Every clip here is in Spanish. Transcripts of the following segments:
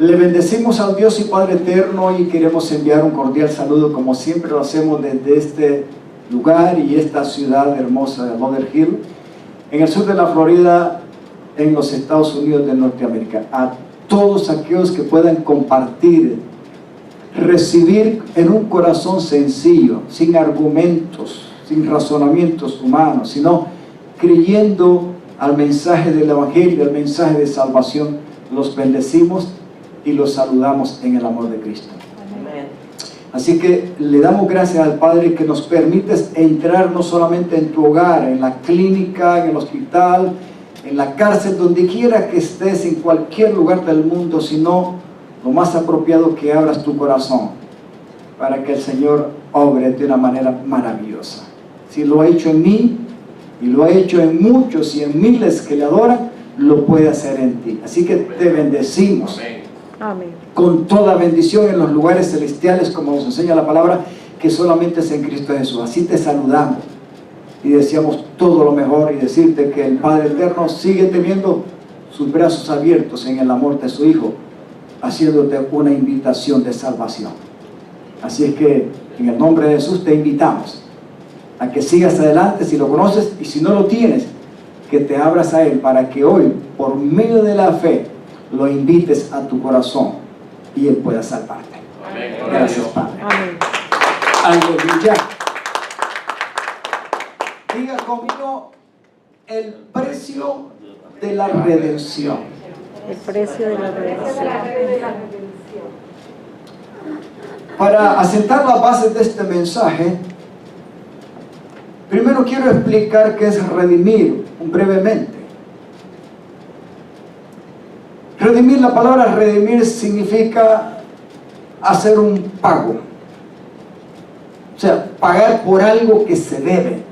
Le bendecimos al Dios y Padre eterno y queremos enviar un cordial saludo, como siempre lo hacemos desde este lugar y esta ciudad hermosa de Lauder Hill, en el sur de la Florida, en los Estados Unidos de Norteamérica. A todos aquellos que puedan compartir, recibir en un corazón sencillo, sin argumentos, sin razonamientos humanos, sino creyendo al mensaje del Evangelio, al mensaje de salvación, los bendecimos y los saludamos en el amor de Cristo. Amén. Así que le damos gracias al Padre que nos permites entrar no solamente en tu hogar, en la clínica, en el hospital, en la cárcel, donde quiera que estés, en cualquier lugar del mundo, sino lo más apropiado que abras tu corazón para que el Señor obre de una manera maravillosa. Si lo ha hecho en mí y lo ha hecho en muchos y en miles que le adoran, lo puede hacer en ti. Así que te bendecimos. Amén. Con toda bendición en los lugares celestiales, como nos enseña la palabra, que solamente es en Cristo Jesús. Así te saludamos y deseamos todo lo mejor y decirte que el Padre eterno sigue teniendo sus brazos abiertos en el amor de su Hijo, haciéndote una invitación de salvación. Así es que en el nombre de Jesús te invitamos a que sigas adelante si lo conoces, y si no lo tienes, que te abras a Él para que hoy, por medio de la fe, lo invites a tu corazón y Él pueda salvarte. Amén. Gracias, Padre. Amén. Aleluya. Diga conmigo: el precio de la redención. El precio de la redención. Para asentar las bases de este mensaje, primero quiero explicar qué es redimir brevemente. Redimir, la palabra redimir significa hacer un pago. O sea, pagar por algo que se debe.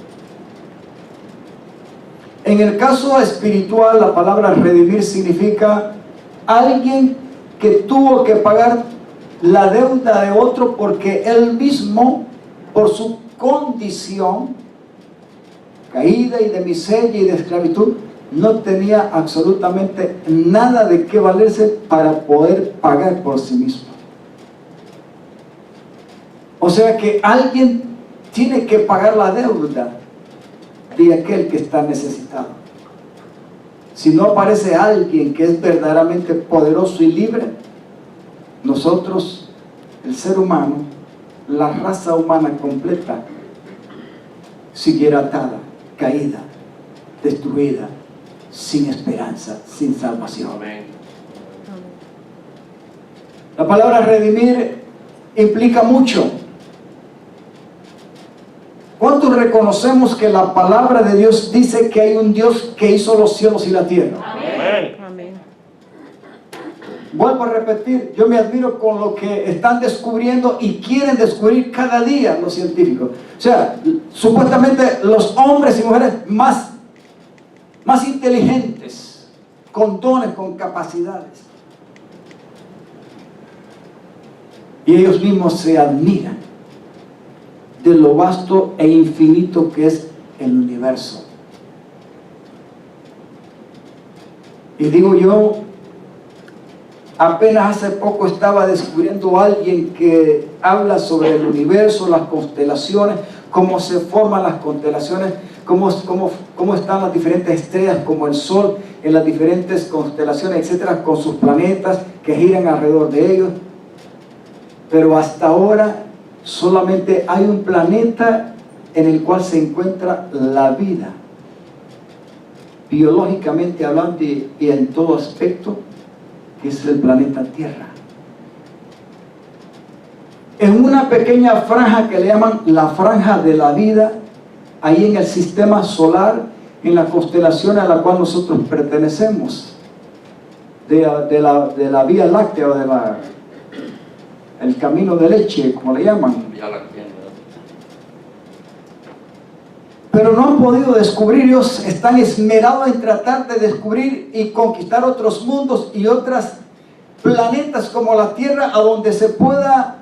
En el caso espiritual, la palabra redimir significa alguien que tuvo que pagar la deuda de otro porque él mismo, por su condición caída y de miseria y de esclavitud, no tenía absolutamente nada de qué valerse para poder pagar por sí mismo. O sea que alguien tiene que pagar la deuda de aquel que está necesitado. Si no aparece alguien que es verdaderamente poderoso y libre, nosotros, el ser humano, la raza humana completa, siguiera atada, caída, destruida, sin esperanza, sin salvación. Amén. La palabra redimir implica mucho. ¿Cuántos reconocemos que la palabra de Dios dice que hay un Dios que hizo los cielos y la tierra? Amén. Amén. Vuelvo a repetir, yo me admiro con lo que están descubriendo y quieren descubrir cada día los científicos. O sea, supuestamente los hombres y mujeres más inteligentes, con dones, con capacidades. Y ellos mismos se admiran de lo vasto e infinito que es el universo. Y digo yo, apenas hace poco estaba descubriendo a alguien que habla sobre el universo, las constelaciones, cómo se forman las constelaciones, cómo están las diferentes estrellas, como el Sol, en las diferentes constelaciones, etcétera, con sus planetas que giran alrededor de ellos. Pero hasta ahora solamente hay un planeta en el cual se encuentra la vida, biológicamente hablando y en todo aspecto, que es el planeta Tierra. En una pequeña franja que le llaman la franja de la vida, ahí en el sistema solar, en la constelación a la cual nosotros pertenecemos, de la Vía Láctea, o el camino de leche, como le llaman. Pero no han podido descubrir. Ellos están esmerados en tratar de descubrir y conquistar otros mundos y otros planetas como la Tierra, a donde se pueda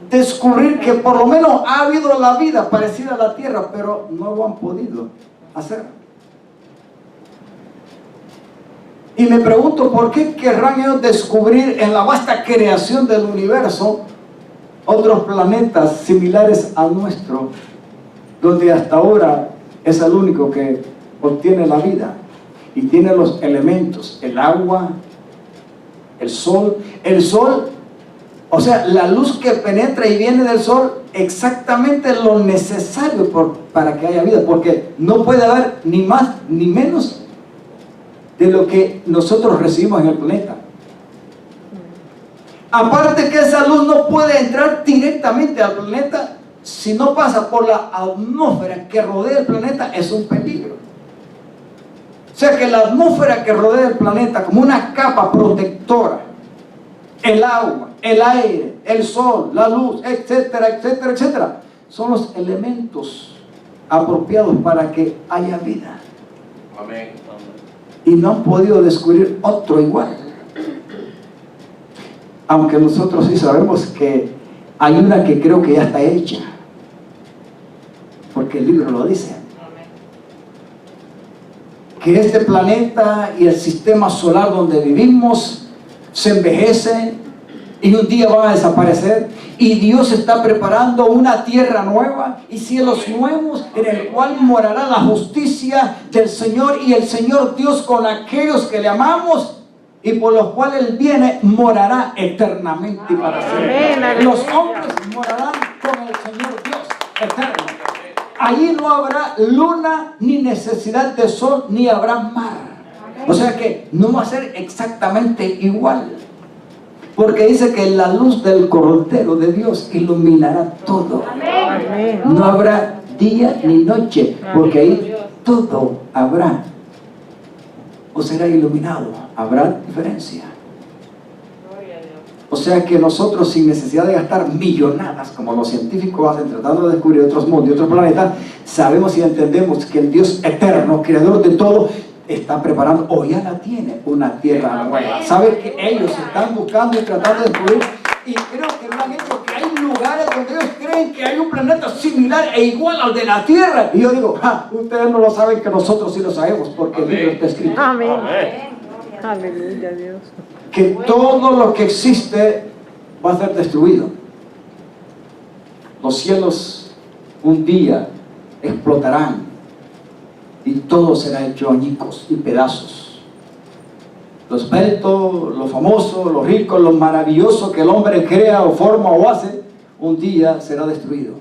descubrir que por lo menos ha habido la vida parecida a la Tierra, pero no lo han podido hacer. Y me pregunto por qué querrán ellos descubrir en la vasta creación del universo otros planetas similares al nuestro, donde hasta ahora es el único que obtiene la vida y tiene los elementos, el agua, el sol, o sea, la luz que penetra y viene del sol, exactamente lo necesario para que haya vida, porque no puede haber ni más ni menos de lo que nosotros recibimos en el planeta. Aparte que esa luz no puede entrar directamente al planeta, si no pasa por la atmósfera que rodea el planeta, es un peligro. O sea que la atmósfera que rodea el planeta, como una capa protectora, el agua, el aire, el sol, la luz, etcétera, etcétera, etcétera, son los elementos apropiados para que haya vida. Amén. Y no han podido descubrir otro igual. Aunque nosotros sí sabemos que hay una que creo que ya está hecha, porque el libro lo dice, que este planeta y el sistema solar donde vivimos se envejece y un día van a desaparecer, y Dios está preparando una tierra nueva y cielos nuevos en el cual morará la justicia del Señor, y el Señor Dios con aquellos que le amamos y por los cuales Él viene morará eternamente y para siempre. Los hombres morarán con el Señor Dios eterno. Allí no habrá luna ni necesidad de sol, ni habrá mar. O sea que no va a ser exactamente igual, porque dice que la luz del Cordero de Dios iluminará todo. No habrá día ni noche, porque ahí todo habrá o será iluminado. Habrá diferencia. O sea que nosotros, sin necesidad de gastar millonadas como los científicos hacen tratando de descubrir otros mundos y otros planetas, sabemos y entendemos que el Dios eterno, creador de todo, está preparando, o ya la tiene, una tierra nueva. Sabe que ellos están buscando y tratando de descubrir, y creo que lo han hecho, que hay lugares donde ellos creen que hay un planeta similar e igual al de la Tierra. Y yo digo, ustedes no lo saben, que nosotros sí lo sabemos, porque el libro está escrito. Amén. Aleluya, Dios. Que todo lo que existe va a ser destruido. Los cielos un día explotarán y todo será hecho añicos y pedazos. Lo esbelto, lo famoso, lo rico, lo maravilloso que el hombre crea o forma o hace, un día será destruido.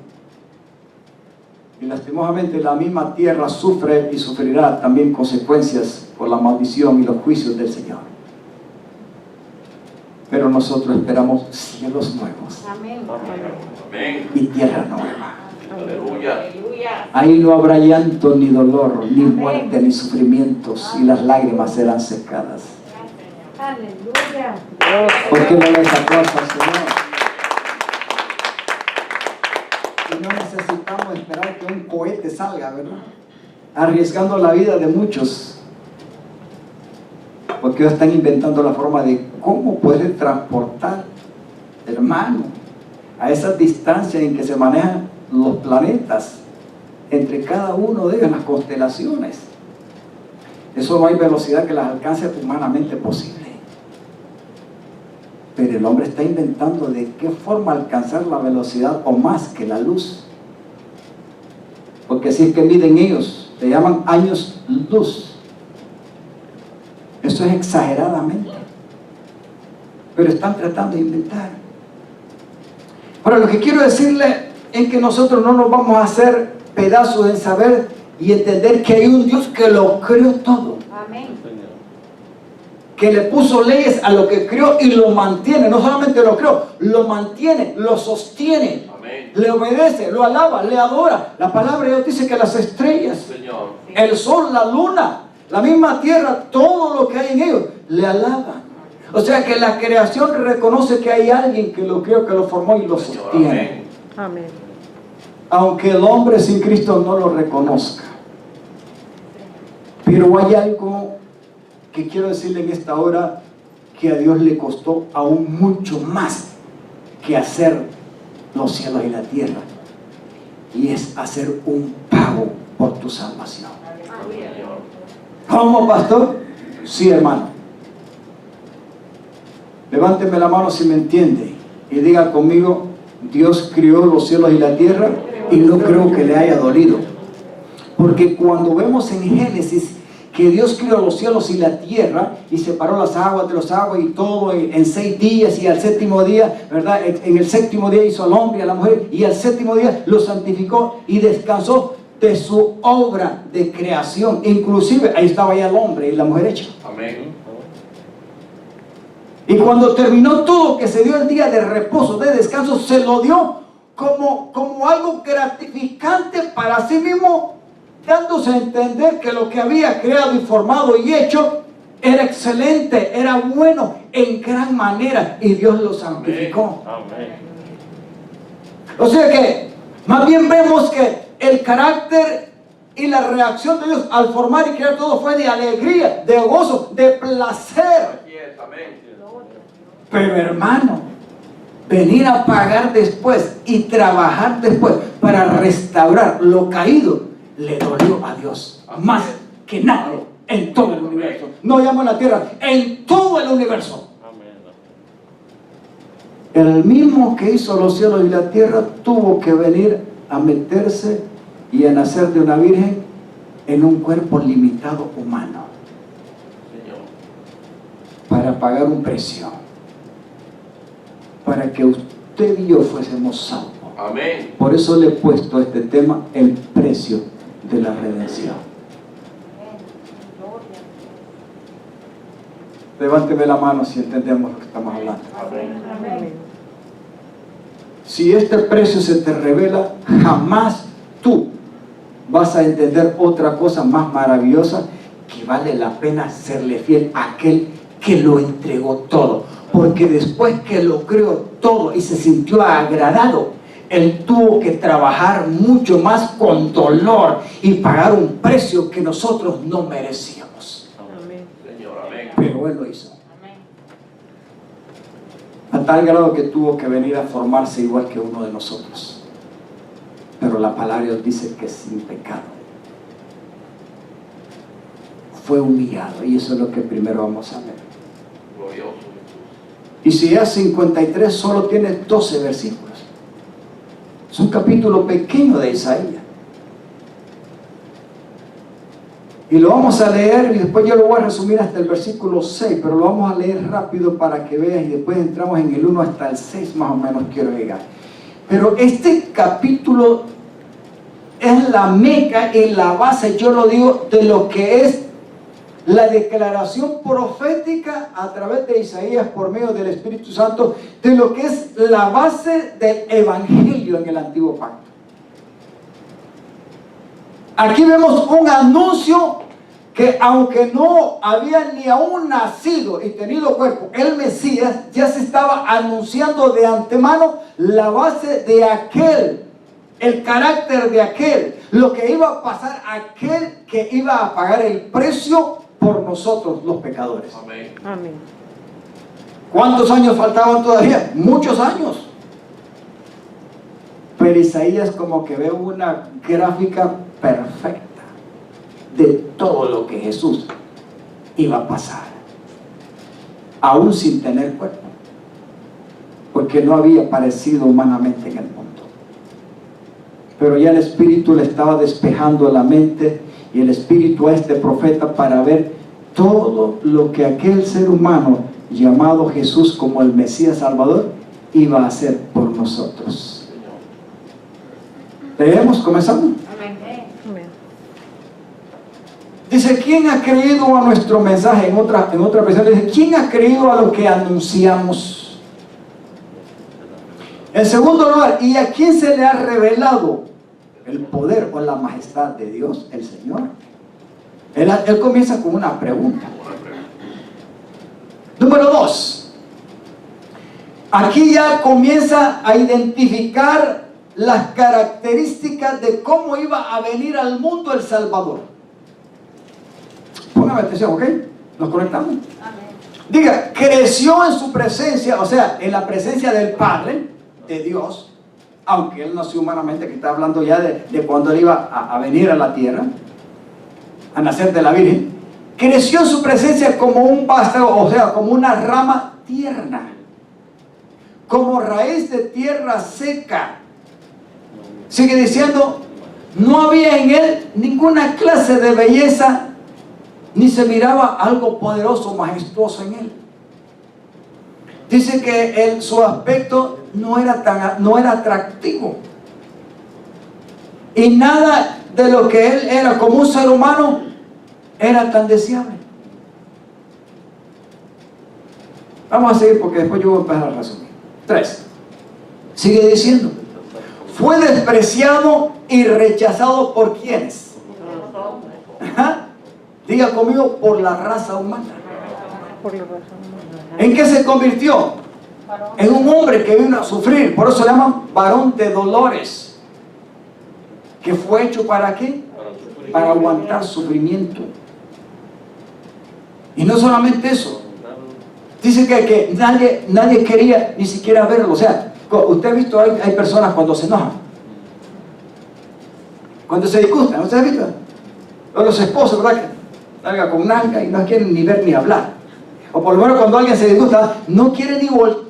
Y lastimosamente la misma tierra sufre y sufrirá también consecuencias por la maldición y los juicios del Señor. Pero nosotros esperamos cielos nuevos. Amén. Y tierra nueva. Aleluya. Ahí no habrá llanto, ni dolor, ni muerte, ni sufrimientos, y las lágrimas serán secadas. Aleluya. ¿Por qué no le sacó al Señor? Y no necesitamos esperar que un cohete salga, ¿verdad? Arriesgando la vida de muchos, porque ellos están inventando la forma de cómo poder transportar, hermano, a esa distancia en que se manejan los planetas, entre cada uno de ellos, las constelaciones. Eso no hay velocidad que las alcance humanamente posible. Pero el hombre está inventando de qué forma alcanzar la velocidad o más que la luz. Porque si es que miden ellos, le llaman años luz. Eso es exageradamente. Pero están tratando de inventar. Ahora, lo que quiero decirle es que nosotros no nos vamos a hacer pedazos en saber y entender que hay un Dios que lo creó todo. Amén. Que le puso leyes a lo que creó y lo mantiene. No solamente lo creó, lo mantiene, lo sostiene. Amén. Le obedece, lo alaba, le adora. La palabra de Dios dice que las estrellas, Señor. el sol, la luna, la misma tierra, todo lo que hay en ellos, le alaban. O sea que la creación reconoce que hay alguien que lo creó, que lo formó y lo Señor, sostiene. Amén. Aunque el hombre sin Cristo no lo reconozca. Pero hay algo que quiero decirle en esta hora, que a Dios le costó aún mucho más que hacer los cielos y la tierra, y es hacer un pago por tu salvación. ¿Cómo, pastor? Sí, hermano. Levánteme la mano si me entiende y diga conmigo: Dios crió los cielos y la tierra, y no creo que le haya dolido. Porque cuando vemos en Génesis que Dios crió los cielos y la tierra y separó las aguas de los aguas y todo en 6 días, y al séptimo día, ¿verdad? En el séptimo día hizo al hombre y a la mujer, y al séptimo día lo santificó y descansó de su obra de creación. Inclusive ahí estaba ya el hombre y la mujer hecha. Amén. Y cuando terminó todo, que se dio el día de reposo, de descanso, se lo dio como algo gratificante para sí mismo, dándose a entender que lo que había creado y formado y hecho era excelente, era bueno en gran manera, y Dios lo santificó. Amén. O sea que más bien vemos que el carácter y la reacción de Dios al formar y crear todo fue de alegría, de gozo, de placer. Así es, amén. Pero hermano, venir a pagar después y trabajar después para restaurar lo caído le dolió a Dios más que nadie en todo el universo. No llamo a la tierra, en todo el universo. El mismo que hizo los cielos y la tierra tuvo que venir a meterse y a nacer de una virgen en un cuerpo limitado humano para pagar un precio, para que usted y yo fuésemos salvos. Amén. Por eso le he puesto a este tema: el precio de la redención. Levánteme la mano si entendemos lo que estamos hablando. Amén. Si este precio se te revela, jamás tú vas a entender otra cosa más maravillosa, que vale la pena serle fiel a aquel que lo entregó todo. Porque después que lo creó todo y se sintió agradado, Él tuvo que trabajar mucho más con dolor y pagar un precio que nosotros no merecíamos. Amén. Señor, amén. Pero Él lo hizo. A tal grado que tuvo que venir a formarse igual que uno de nosotros. Pero la palabra de Dios dice que sin pecado. Fue humillado, y eso es lo que primero vamos a ver. Glorioso. Isaías 53 solo tiene 12 versículos. Es un capítulo pequeño de Isaías. Y lo vamos a leer, y después yo lo voy a resumir hasta el versículo 6, pero lo vamos a leer rápido para que veas, y después entramos en el 1 hasta el 6 más o menos quiero llegar. Pero este capítulo es la meca y la base, yo lo digo, de lo que es la declaración profética a través de Isaías por medio del Espíritu Santo, de lo que es la base del Evangelio en el Antiguo Pacto. Aquí vemos un anuncio que, aunque no había ni aún nacido y tenido cuerpo el Mesías, ya se estaba anunciando de antemano la base de aquel, el carácter de aquel, lo que iba a pasar, aquel que iba a pagar el precio por nosotros los pecadores. Amén. Amén. ¿Cuántos años faltaban todavía? Muchos años. Pero Isaías como que ve una gráfica perfecta de todo lo que Jesús iba a pasar, aún sin tener cuerpo, porque no había aparecido humanamente en el mundo. Pero ya el Espíritu le estaba despejando la mente y el Espíritu a este profeta para ver todo lo que aquel ser humano llamado Jesús como el Mesías Salvador iba a hacer por nosotros. Leemos, comenzamos. Amén. Dice: ¿quién ha creído a nuestro mensaje? En otra versión dice: ¿quién ha creído a lo que anunciamos? En segundo lugar, ¿y a quién se le ha revelado el poder o la majestad de Dios, el Señor? Él comienza con una pregunta. Número 2. Aquí ya comienza a identificar las características de cómo iba a venir al mundo el Salvador. Póngame atención, ¿ok? ¿Nos conectamos? Amén. Diga: creció en su presencia, o sea, en la presencia del Padre, de Dios, aunque Él nació humanamente, que está hablando ya de cuando Él iba a venir a la tierra, a nacer de la Virgen. creció en su presencia como un vástago, o sea, como una rama tierna, como raíz de tierra seca. Sigue diciendo, no había en él ninguna clase de belleza, ni se miraba algo poderoso, majestuoso en él. Dice que su aspecto no era atractivo. Y nada de lo que él era como un ser humano era tan deseable. Vamos a seguir porque después yo voy a empezar a resumir. 3. Sigue diciendo, fue despreciado y rechazado por ¿quiénes? Ajá. Diga conmigo, por la raza humana. Por la razón humana. ¿En qué se convirtió? En un hombre que vino a sufrir. Por eso se llaman varón de dolores. ¿Que fue hecho para qué? Para aguantar sufrimiento. Y no solamente eso. Dice que nadie quería ni siquiera verlo. O sea, usted ha visto, hay personas cuando se enojan, cuando se disgustan. ¿Usted ha visto? O los esposos, ¿verdad? Que salga con nalga y no quieren ni ver ni hablar. O por lo menos cuando alguien se disgusta, no quiere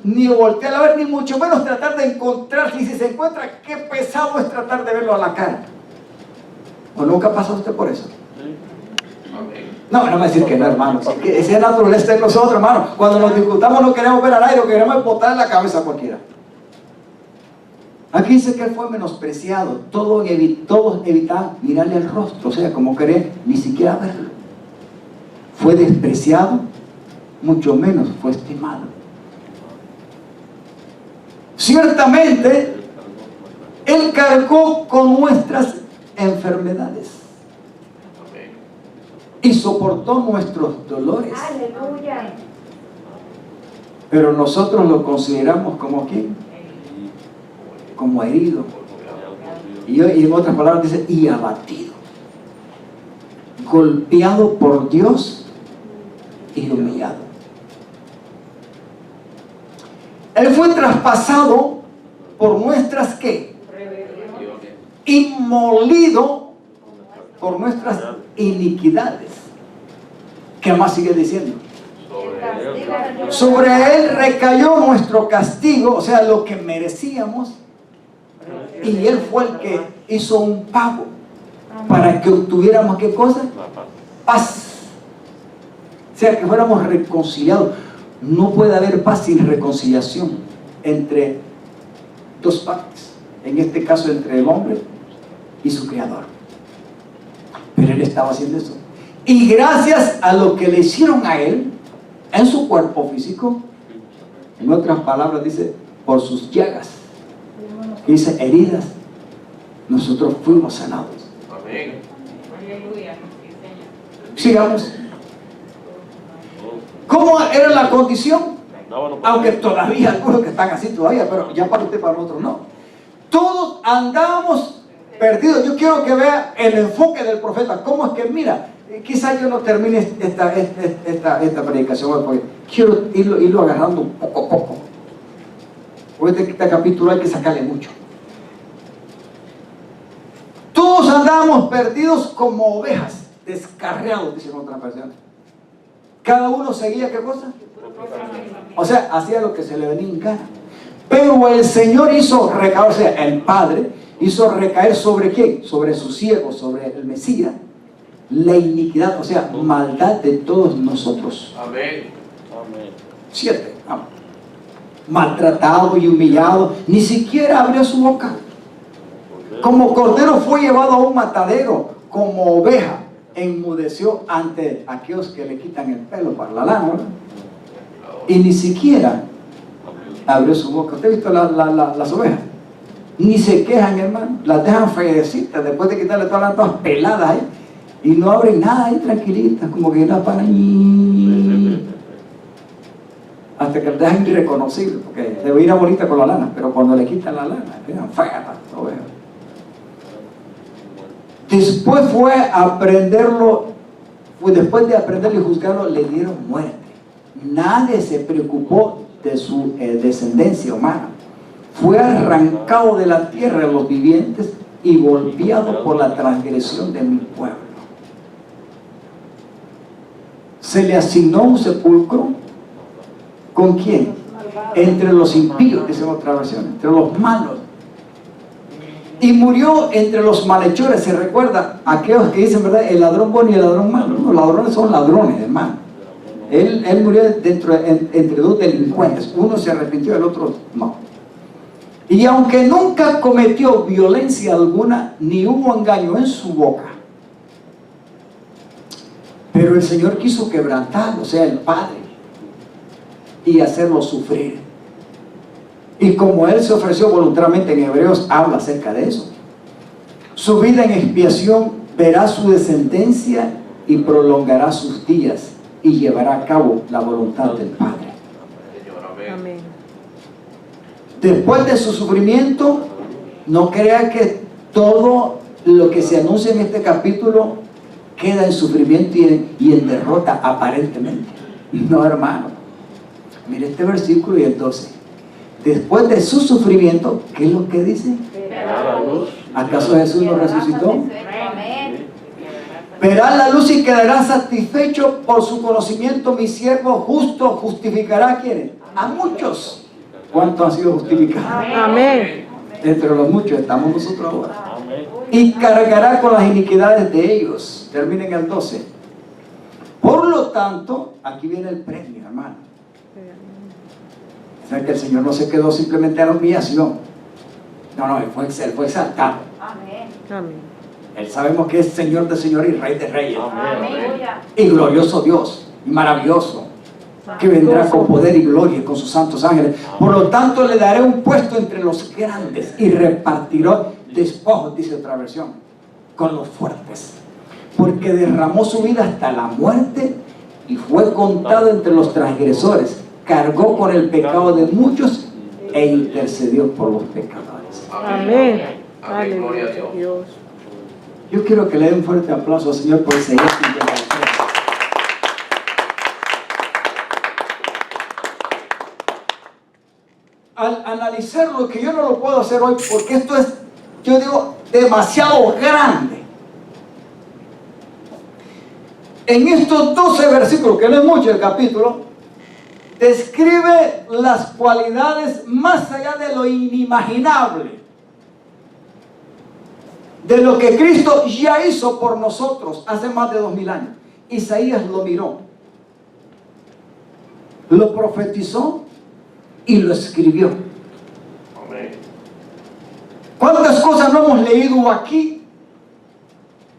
ni voltear a ver, ni mucho menos tratar de encontrar. Y si se encuentra, qué pesado es tratar de verlo a la cara. ¿O nunca pasa usted por eso? No me va a decir que no, hermano. Que esa es la naturaleza de nosotros, hermano. Cuando nos disgustamos no queremos ver al aire, lo queremos botar en la cabeza a cualquiera. Aquí dice que él fue menospreciado. Todos evitaban mirarle al rostro, o sea, como querer ni siquiera verlo. Fue despreciado, mucho menos fue estimado. Ciertamente, él cargó con nuestras enfermedades y soportó nuestros dolores. Aleluya. Pero nosotros lo consideramos como ¿quién? Como herido. Y en otras palabras dice, y abatido, golpeado por Dios y humillado. Él fue traspasado por nuestras ¿qué? Y molido por nuestras iniquidades. ¿Qué más sigue diciendo? Sobre él recayó nuestro castigo, o sea, lo que merecíamos, y él fue el que hizo un pago para que obtuviéramos ¿qué cosa? Paz. O sea, que fuéramos reconciliados. No puede haber paz sin reconciliación entre dos partes, en este caso entre el hombre y su creador. Pero él estaba haciendo eso, y gracias a lo que le hicieron a él en su cuerpo físico, en otras palabras dice, por sus llagas, dice heridas, nosotros fuimos sanados. Amén. Sigamos. ¿Cómo era la condición? Aunque todavía algunos que están así todavía, pero ya para usted, para nosotros no. Todos andábamos perdidos. Yo quiero que vea el enfoque del profeta. ¿Cómo es que mira? Quizás yo no termine esta predicación hoy, porque quiero irlo agarrando poco a poco. Porque este capítulo hay que sacarle mucho. Todos andábamos perdidos como ovejas, descarriados, dicen otras versiones. Cada uno seguía ¿qué cosa? O sea, hacía lo que se le venía en gana. Pero el Señor hizo recaer, o sea, el Padre hizo recaer ¿sobre quién? Sobre su siervo, sobre el Mesías, la iniquidad, o sea, maldad de todos nosotros. Amén. 7. Vamos. Maltratado y humillado, ni siquiera abrió su boca. Como cordero fue llevado a un matadero, como oveja enmudeció ante aquellos que le quitan el pelo para la lana, ¿verdad? Y ni siquiera abrió su boca. ¿Usted ha visto las ovejas? Ni se quejan, hermano, las dejan fallecitas después de quitarle todas las todas peladas ahí, y no abren nada ahí tranquilitas, como que las van ahí hasta que las dejan irreconocibles, porque debe ir a bonita con la lana, pero cuando le quitan la lana quedan feas las ovejas. Después fue a aprenderlo, después de aprenderlo y juzgarlo, le dieron muerte. Nadie se preocupó de su descendencia humana. Fue arrancado de la tierra de los vivientes y golpeado por la transgresión de mi pueblo. se le asignó un sepulcro. ¿Con quién? Entre los impíos, dice otra versión, entre los malos. Y murió entre los malhechores. Se recuerda aquellos que dicen, ¿verdad?, el ladrón bueno y el ladrón malo. Los ladrones son ladrones, hermano. Él murió entre dos delincuentes. Uno se arrepintió, el otro no. Y aunque nunca cometió violencia alguna, ni hubo engaño en su boca, pero el Señor quiso quebrantarlo, o sea, el Padre, y hacerlo sufrir. Y como Él se ofreció voluntariamente, en Hebreos habla acerca de eso. Su vida en expiación verá su descendencia y prolongará sus días y llevará a cabo la voluntad del Padre. Amén. Después de su sufrimiento, no crea que todo lo que se anuncia en este capítulo queda en sufrimiento y en derrota aparentemente. No, hermano. Mire este versículo y el 12. Después de su sufrimiento, ¿qué es lo que dice? ¿Acaso Jesús no resucitó? Verá la luz y quedará satisfecho por su conocimiento. Mi siervo justo justificará a quienes, a muchos. ¿Cuántos han sido justificados? Amén. Entre los muchos estamos nosotros ahora. Y cargará con las iniquidades de ellos. Terminen el 12. Por lo tanto, aquí viene el premio, hermano. O sea que el Señor no se quedó simplemente a la humillación. No, Él fue exaltado. Amén. Él sabemos que es Señor de señores y Rey de reyes. Amén. Y glorioso Dios, y maravilloso, que vendrá con poder y gloria con sus santos ángeles. Por lo tanto, le daré un puesto entre los grandes y repartirá despojos, dice otra versión, con los fuertes. Porque derramó su vida hasta la muerte y fue contado entre los transgresores. Cargó con el pecado de muchos e intercedió por los pecadores. Amén. Amén. Gloria a Aleluya, Dios. Dios. Yo quiero que le den un fuerte aplauso al Señor por ese gesto de intervención. Al analizar lo que yo no lo puedo hacer hoy, porque esto es, yo digo, demasiado grande. En estos 12 versículos, que no es mucho el capítulo, describe las cualidades más allá de lo inimaginable, de lo que Cristo ya hizo por nosotros hace más de 2000 años. Isaías lo miró, lo profetizó y lo escribió. Amén. ¿Cuántas cosas no hemos leído aquí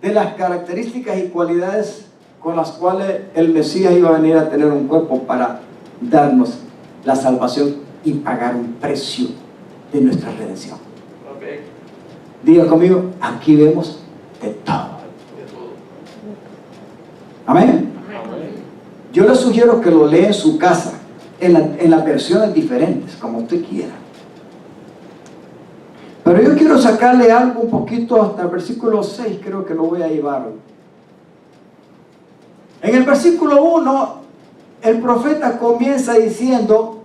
de las características y cualidades con las cuales el Mesías iba a venir a tener un cuerpo para darnos la salvación y pagar un precio de nuestra redención? Amén. Diga conmigo, aquí vemos de todo. De todo. Amén. Yo le sugiero que lo lea en su casa, en las versiones diferentes, como usted quiera. Pero yo quiero sacarle algo un poquito hasta el versículo 6, creo que lo voy a llevar hoy. En el versículo 1, el profeta comienza diciendo,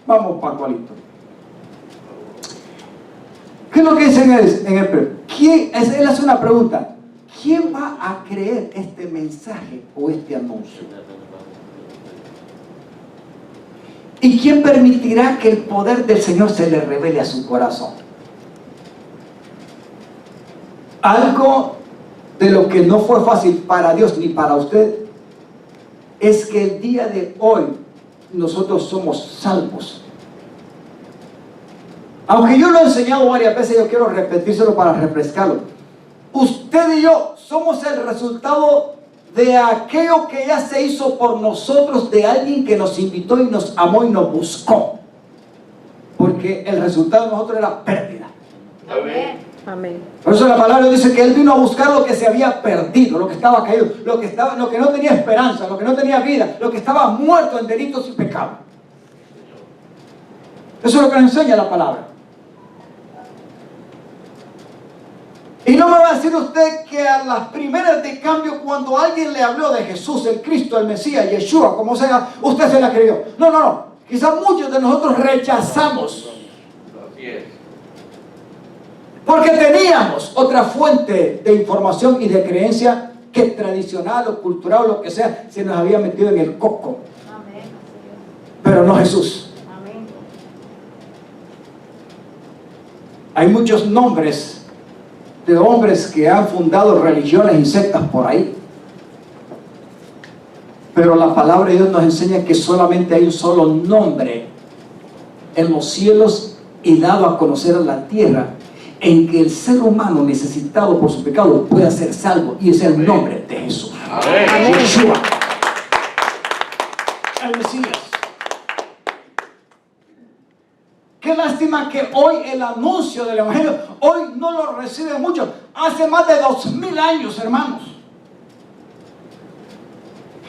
vamos Pacolito, ¿qué es lo que dice en el él hace una pregunta: ¿quién va a creer este mensaje o este anuncio? ¿Y quién permitirá que el poder del Señor se le revele a su corazón? Algo de lo que no fue fácil para Dios ni para usted es que el día de hoy nosotros somos salvos. Aunque yo lo he enseñado varias veces, yo quiero repetírselo para refrescarlo. Usted y yo somos el resultado de aquello que ya se hizo por nosotros, de alguien que nos invitó y nos amó y nos buscó. Porque el resultado de nosotros era pérdida. Amén. Amén. Por eso la palabra dice que Él vino a buscar lo que se había perdido, lo que estaba caído, lo que no tenía esperanza, lo que no tenía vida, lo que estaba muerto en delitos y pecados. Eso es lo que nos enseña la palabra. Y no me va a decir usted que a las primeras de cambio, cuando alguien le habló de Jesús, el Cristo, el Mesías, Yeshua, como sea, usted se la creyó. No. Quizás muchos de nosotros rechazamos. Así es. Porque teníamos otra fuente de información y de creencia que tradicional o cultural o lo que sea se nos había metido en el coco. Amén. Pero no Jesús. Amén. Hay muchos nombres de hombres que han fundado religiones y sectas por ahí. Pero la palabra de Dios nos enseña que solamente hay un solo nombre en los cielos y dado a conocer a la tierra, en que el ser humano necesitado por su pecado pueda ser salvo, y es el nombre de Jesús. Amén. Yeshua, el Mesías. Qué lástima que hoy el anuncio del Evangelio hoy no lo recibe mucho. Hace más de 2000 años, hermanos,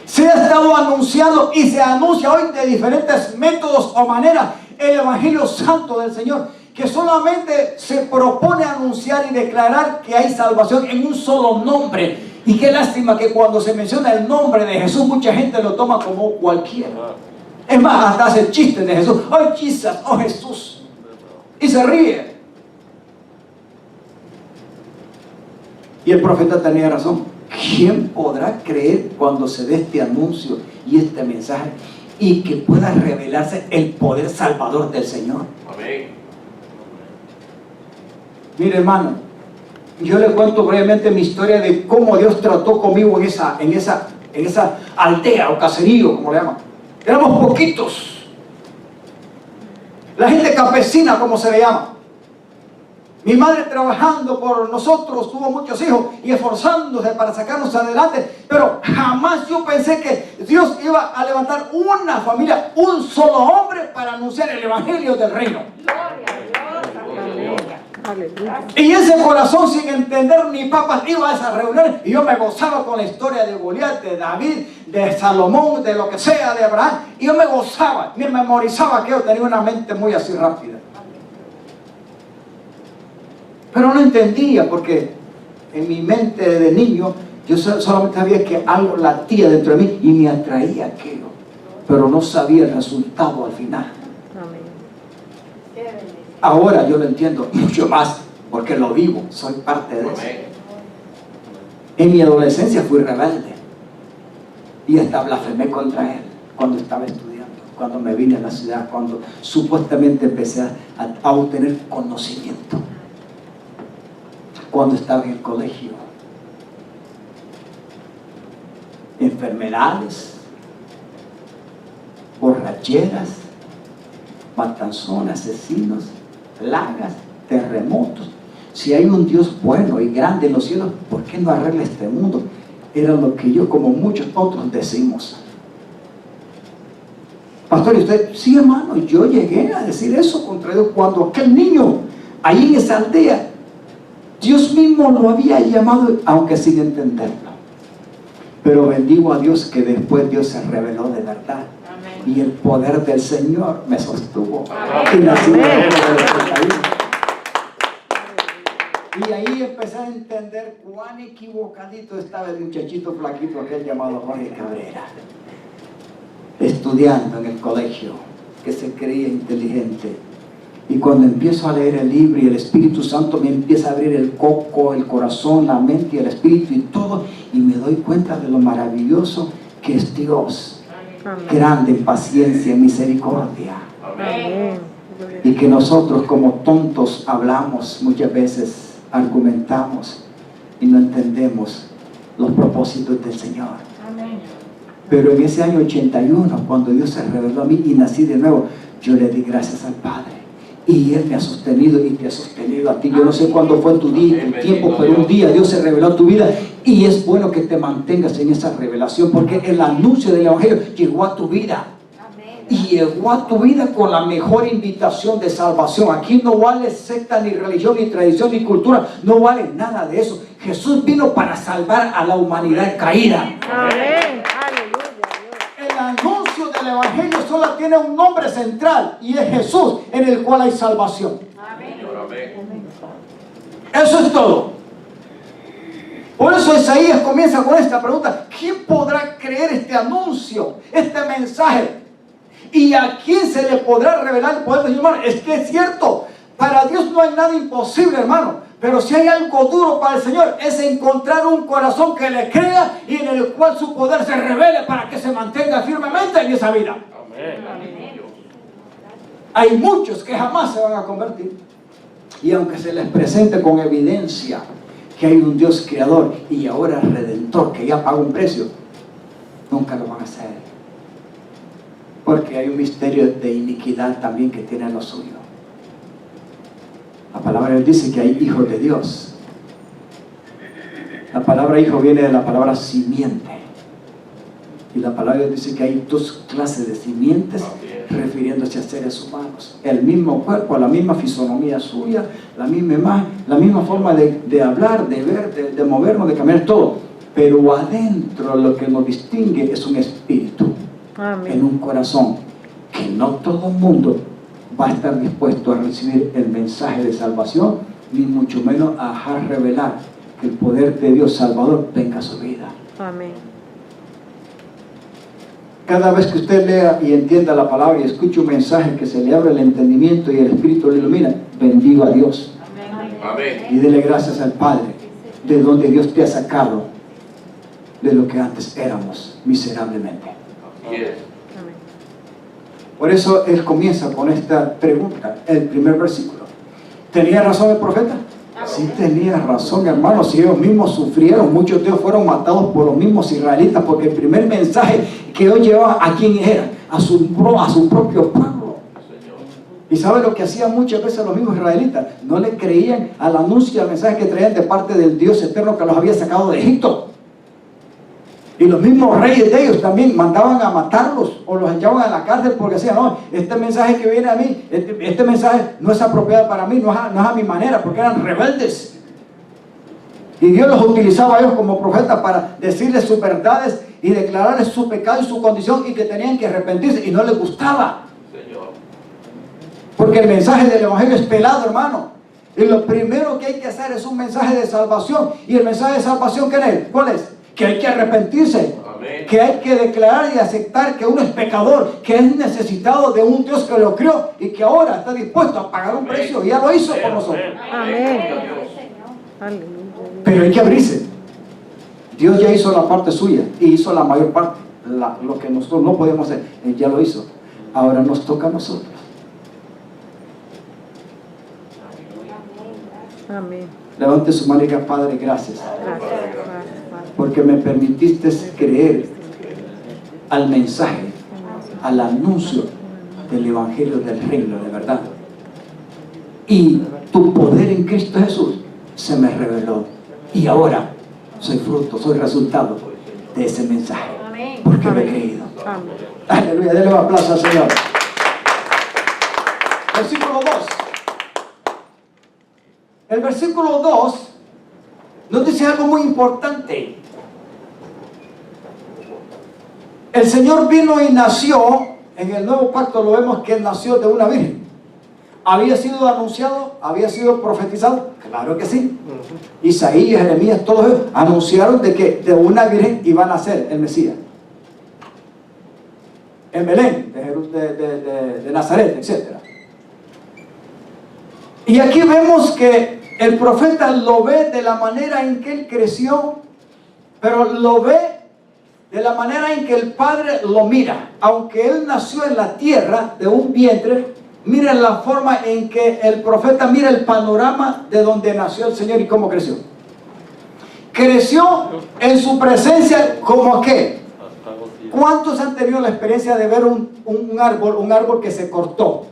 se ha estado anunciando y se anuncia hoy de diferentes métodos o maneras el Evangelio Santo del Señor, que solamente se propone anunciar y declarar que hay salvación en un solo nombre. Y qué lástima que cuando se menciona el nombre de Jesús, mucha gente lo toma como cualquiera. Es más, hasta hace chistes de Jesús. ¡Oh, Jesus! ¡Oh, Jesús! Y se ríe. Y el profeta tenía razón. ¿Quién podrá creer cuando se dé este anuncio y este mensaje y que pueda revelarse el poder salvador del Señor? Amén. Mire, hermano, yo le cuento brevemente mi historia de cómo Dios trató conmigo en esa aldea o caserío, como le llaman. Éramos poquitos. La gente campesina, como se le llama. Mi madre trabajando por nosotros, tuvo muchos hijos y esforzándose para sacarnos adelante, pero jamás yo pensé que Dios iba a levantar una familia, un solo hombre para anunciar el Evangelio del Reino. Gloria a Dios. Aleluya. Y ese corazón, sin entender ni papas, iba a esas reuniones y yo me gozaba con la historia de Goliat, de David, de Salomón, de lo que sea, de Abraham, y yo me gozaba, me memorizaba, que yo tenía una mente muy así rápida. Pero no entendía, porque en mi mente de niño yo solamente sabía que algo latía dentro de mí y me atraía aquello, pero no sabía el resultado al final. Amén. Qué bendición. Ahora yo lo entiendo mucho más, porque lo vivo, soy parte de eso. Amén. En mi adolescencia fui rebelde y hasta blasfemé contra él cuando estaba estudiando, cuando me vine a la ciudad, cuando supuestamente empecé a obtener conocimiento, cuando estaba en el colegio. Enfermedades, borracheras, matanzones, asesinos, plagas, terremotos. Si hay un Dios bueno y grande en los cielos, ¿por qué no arregla este mundo? Era lo que yo, como muchos otros, decimos. Pastor, ¿y usted? Sí, hermano, yo llegué a decir eso contra Dios cuando aquel niño, ahí en esa aldea, Dios mismo lo había llamado, aunque sin entenderlo. Pero bendigo a Dios que después Dios se reveló de verdad. Amén. Y el poder del Señor me sostuvo. Amén. Y nací Amén. de nuevo. Y ahí empecé a entender cuán equivocadito estaba el muchachito flaquito aquel llamado Jorge Cabrera, estudiando en el colegio, que se creía inteligente. Y cuando empiezo a leer el libro y el Espíritu Santo me empieza a abrir el coco, el corazón, la mente y el espíritu y todo, y me doy cuenta de lo maravilloso que es Dios, Amén. grande en paciencia y misericordia. Amén. Y que nosotros como tontos hablamos muchas veces, argumentamos y no entendemos los propósitos del Señor. Amén. Pero en ese año 81, cuando Dios se reveló a mí y nací de nuevo, yo le di gracias al Padre. Y Él me ha sostenido y te ha sostenido a ti. Yo no sé cuándo fue tu día, tu tiempo, pero un día Dios se reveló a tu vida. Y es bueno que te mantengas en esa revelación, porque el anuncio del Evangelio llegó a tu vida. Amén. Y llegó a tu vida con la mejor invitación de salvación. Aquí no vale secta, ni religión, ni tradición, ni cultura. No vale nada de eso. Jesús vino para salvar a la humanidad caída. Amén. Aleluya. El anuncio del Evangelio solo tiene un nombre central, y es Jesús, en el cual hay salvación. Amén. Señor, amén. Eso es todo. Por eso Isaías comienza con esta pregunta: ¿quién podrá creer este anuncio, este mensaje? ¿Y a quién se le podrá revelar el poder del Señor? Es que es cierto, para Dios no hay nada imposible, hermano. Pero si hay algo duro para el Señor, es encontrar un corazón que le crea y en el cual su poder se revele para que se mantenga firmemente en esa vida. Amén. Hay muchos que jamás se van a convertir. Y aunque se les presente con evidencia que hay un Dios creador y ahora redentor que ya pagó un precio, nunca lo van a hacer. Porque hay un misterio de iniquidad también que tiene lo suyo. La palabra de Dios dice que hay hijos de Dios. La palabra hijo viene de la palabra simiente. Y la palabra de Dios dice que hay dos clases de simientes refiriéndose a seres humanos. El mismo cuerpo, la misma fisonomía suya, la misma imagen, la misma forma de hablar, de ver, de movernos, de caminar, todo. Pero adentro lo que nos distingue es un espíritu. Amén. En un corazón que no todo el mundo va a estar dispuesto a recibir el mensaje de salvación, ni mucho menos a dejar revelar que el poder de Dios Salvador venga a su vida. Amén. Cada vez que usted lea y entienda la palabra y escuche un mensaje que se le abre el entendimiento y el Espíritu lo ilumina, bendiga a Dios Amén. y dele gracias al Padre de donde Dios te ha sacado de lo que antes éramos miserablemente. Así es. Amén. Por eso él comienza con esta pregunta, el primer versículo. ¿Tenía razón el profeta? Sí tenía razón, hermanos. Si ellos mismos sufrieron, muchos de ellos fueron matados por los mismos israelitas, porque el primer mensaje que ellos llevaban, ¿a quién era? A su propio pueblo. Señor. ¿Y sabe lo que hacían muchas veces los mismos israelitas? No le creían al anuncio y al mensaje que traían de parte del Dios eterno que los había sacado de Egipto. Y los mismos reyes de ellos también mandaban a matarlos o los echaban a la cárcel porque decían, no, este mensaje que viene a mí, este mensaje no es apropiado para mí, no es a mi manera, porque eran rebeldes. Y Dios los utilizaba a ellos como profetas para decirles sus verdades y declararles su pecado y su condición y que tenían que arrepentirse, y no les gustaba. Señor. Porque el mensaje del evangelio es pelado, hermano. Y lo primero que hay que hacer es un mensaje de salvación. Y el mensaje de salvación, ¿cuál es? Que hay que arrepentirse, Amén. que hay que declarar y aceptar que uno es pecador, que es necesitado de un Dios que lo crió y que ahora está dispuesto a pagar un precio, y ya lo hizo por nosotros. Amén. Señor. Aleluya. Pero hay que abrirse. Dios ya hizo la parte suya y hizo la mayor parte, lo que nosotros no podemos hacer, Él ya lo hizo. Ahora nos toca a nosotros. Amén. Levante su mano y diga, Padre, gracias, Gracias. porque me permitiste creer al mensaje, al anuncio del evangelio del reino de verdad. Y tu poder en Cristo Jesús se me reveló. Y ahora soy fruto, soy resultado de ese mensaje, Amén. porque lo he creído. Amén. Aleluya, denle un aplauso al Señor. Versículo 2. El versículo 2 nos dice algo muy importante. El Señor vino y nació, en el nuevo pacto lo vemos que Él nació de una virgen. ¿Había sido anunciado? ¿Había sido profetizado? Claro que sí. Isaías, Jeremías, todos ellos anunciaron de que de una virgen iba a nacer el Mesías. En Belén, de Nazaret, etc. Y aquí vemos que el profeta lo ve de la manera en que él creció, pero lo ve de la manera en que el Padre lo mira. Aunque él nació en la tierra de un vientre, miren la forma en que el profeta mira el panorama de donde nació el Señor y cómo creció. Creció en su presencia como ¿qué? ¿Cuántos han tenido la experiencia de ver un árbol que se cortó?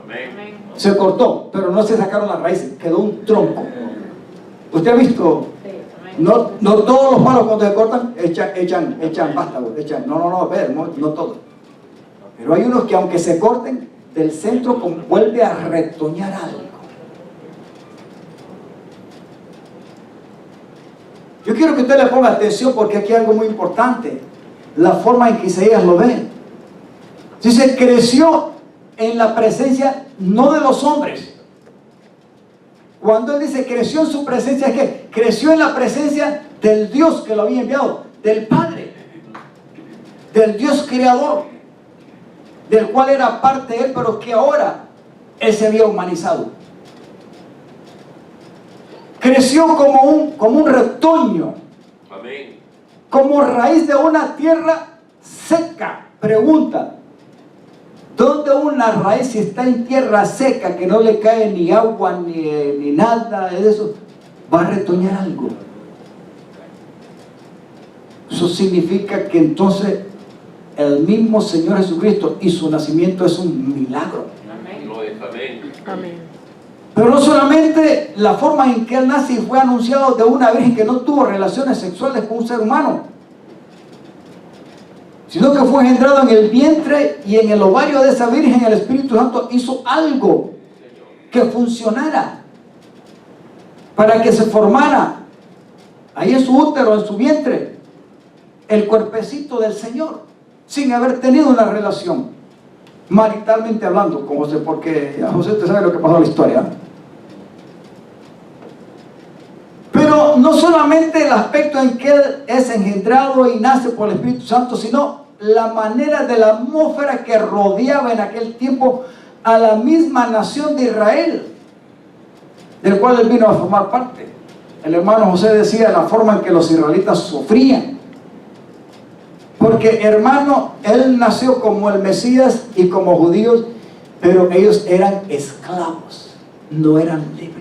Amén. Se cortó, pero no se sacaron las raíces, quedó un tronco. ¿Usted ha visto? No todos los palos cuando se cortan echan vástago, no todos. Pero hay unos que aunque se corten, del centro vuelve a retoñar algo. Yo quiero que usted le ponga atención porque aquí hay algo muy importante. La forma en que Isaías lo ve. Dice, creció en la presencia no de los hombres. Cuando él dice creció en su presencia, ¿qué? Creció en la presencia del Dios que lo había enviado, del Padre, del Dios creador, del cual era parte de él, pero que ahora él se había humanizado. creció como un retoño, Amén. como raíz de una tierra seca. Pregunta, ¿dónde una raíz, si está en tierra seca, que no le cae ni agua ni nada de eso, va a retoñar algo? Eso significa que entonces el mismo Señor Jesucristo y su nacimiento es un milagro. Gloria, amén. Amén. Pero no solamente la forma en que Él nace y fue anunciado de una virgen que no tuvo relaciones sexuales con un ser humano, sino que fue engendrado en el vientre y en el ovario de esa virgen. El Espíritu Santo hizo algo que funcionara para que se formara ahí en su útero, en su vientre, el cuerpecito del Señor, sin haber tenido una relación maritalmente hablando con José, porque a José te sabe lo que pasó en la historia. Pero no solamente el aspecto en que Él es engendrado y nace por el Espíritu Santo, sino la manera de la atmósfera que rodeaba en aquel tiempo a la misma nación de Israel, del cual Él vino a formar parte. El hermano José decía la forma en que los israelitas sufrían, porque hermano, Él nació como el Mesías y como judíos, pero ellos eran esclavos, no eran libres.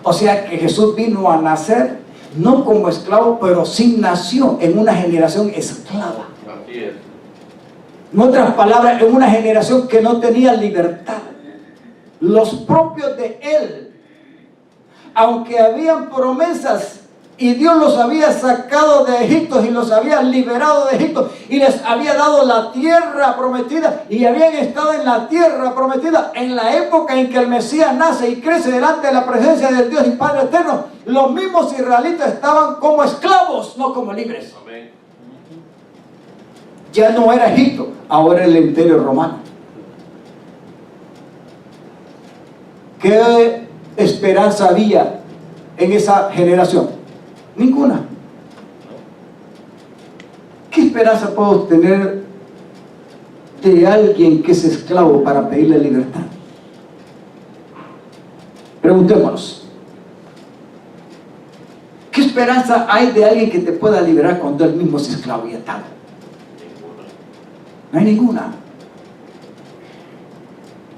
O sea que Jesús vino a nacer no como esclavo, pero sí nació en una generación esclava. Así es. En otras palabras, en una generación que no tenía libertad. Los propios de Él, aunque habían promesas y Dios los había sacado de Egipto y los había liberado de Egipto y les había dado la tierra prometida y habían estado en la tierra prometida, en la época en que el Mesías nace y crece delante de la presencia del Dios y Padre eterno, los mismos israelitas estaban como esclavos, no como libres. Amén. Ya no era Egipto, ahora el imperio romano. ¿Qué esperanza había en esa generación? Ninguna. ¿Qué esperanza puedo tener de alguien que es esclavo para pedirle libertad? Preguntémonos. ¿Qué esperanza hay de alguien que te pueda liberar cuando él mismo es esclavo y atado? No hay ninguna.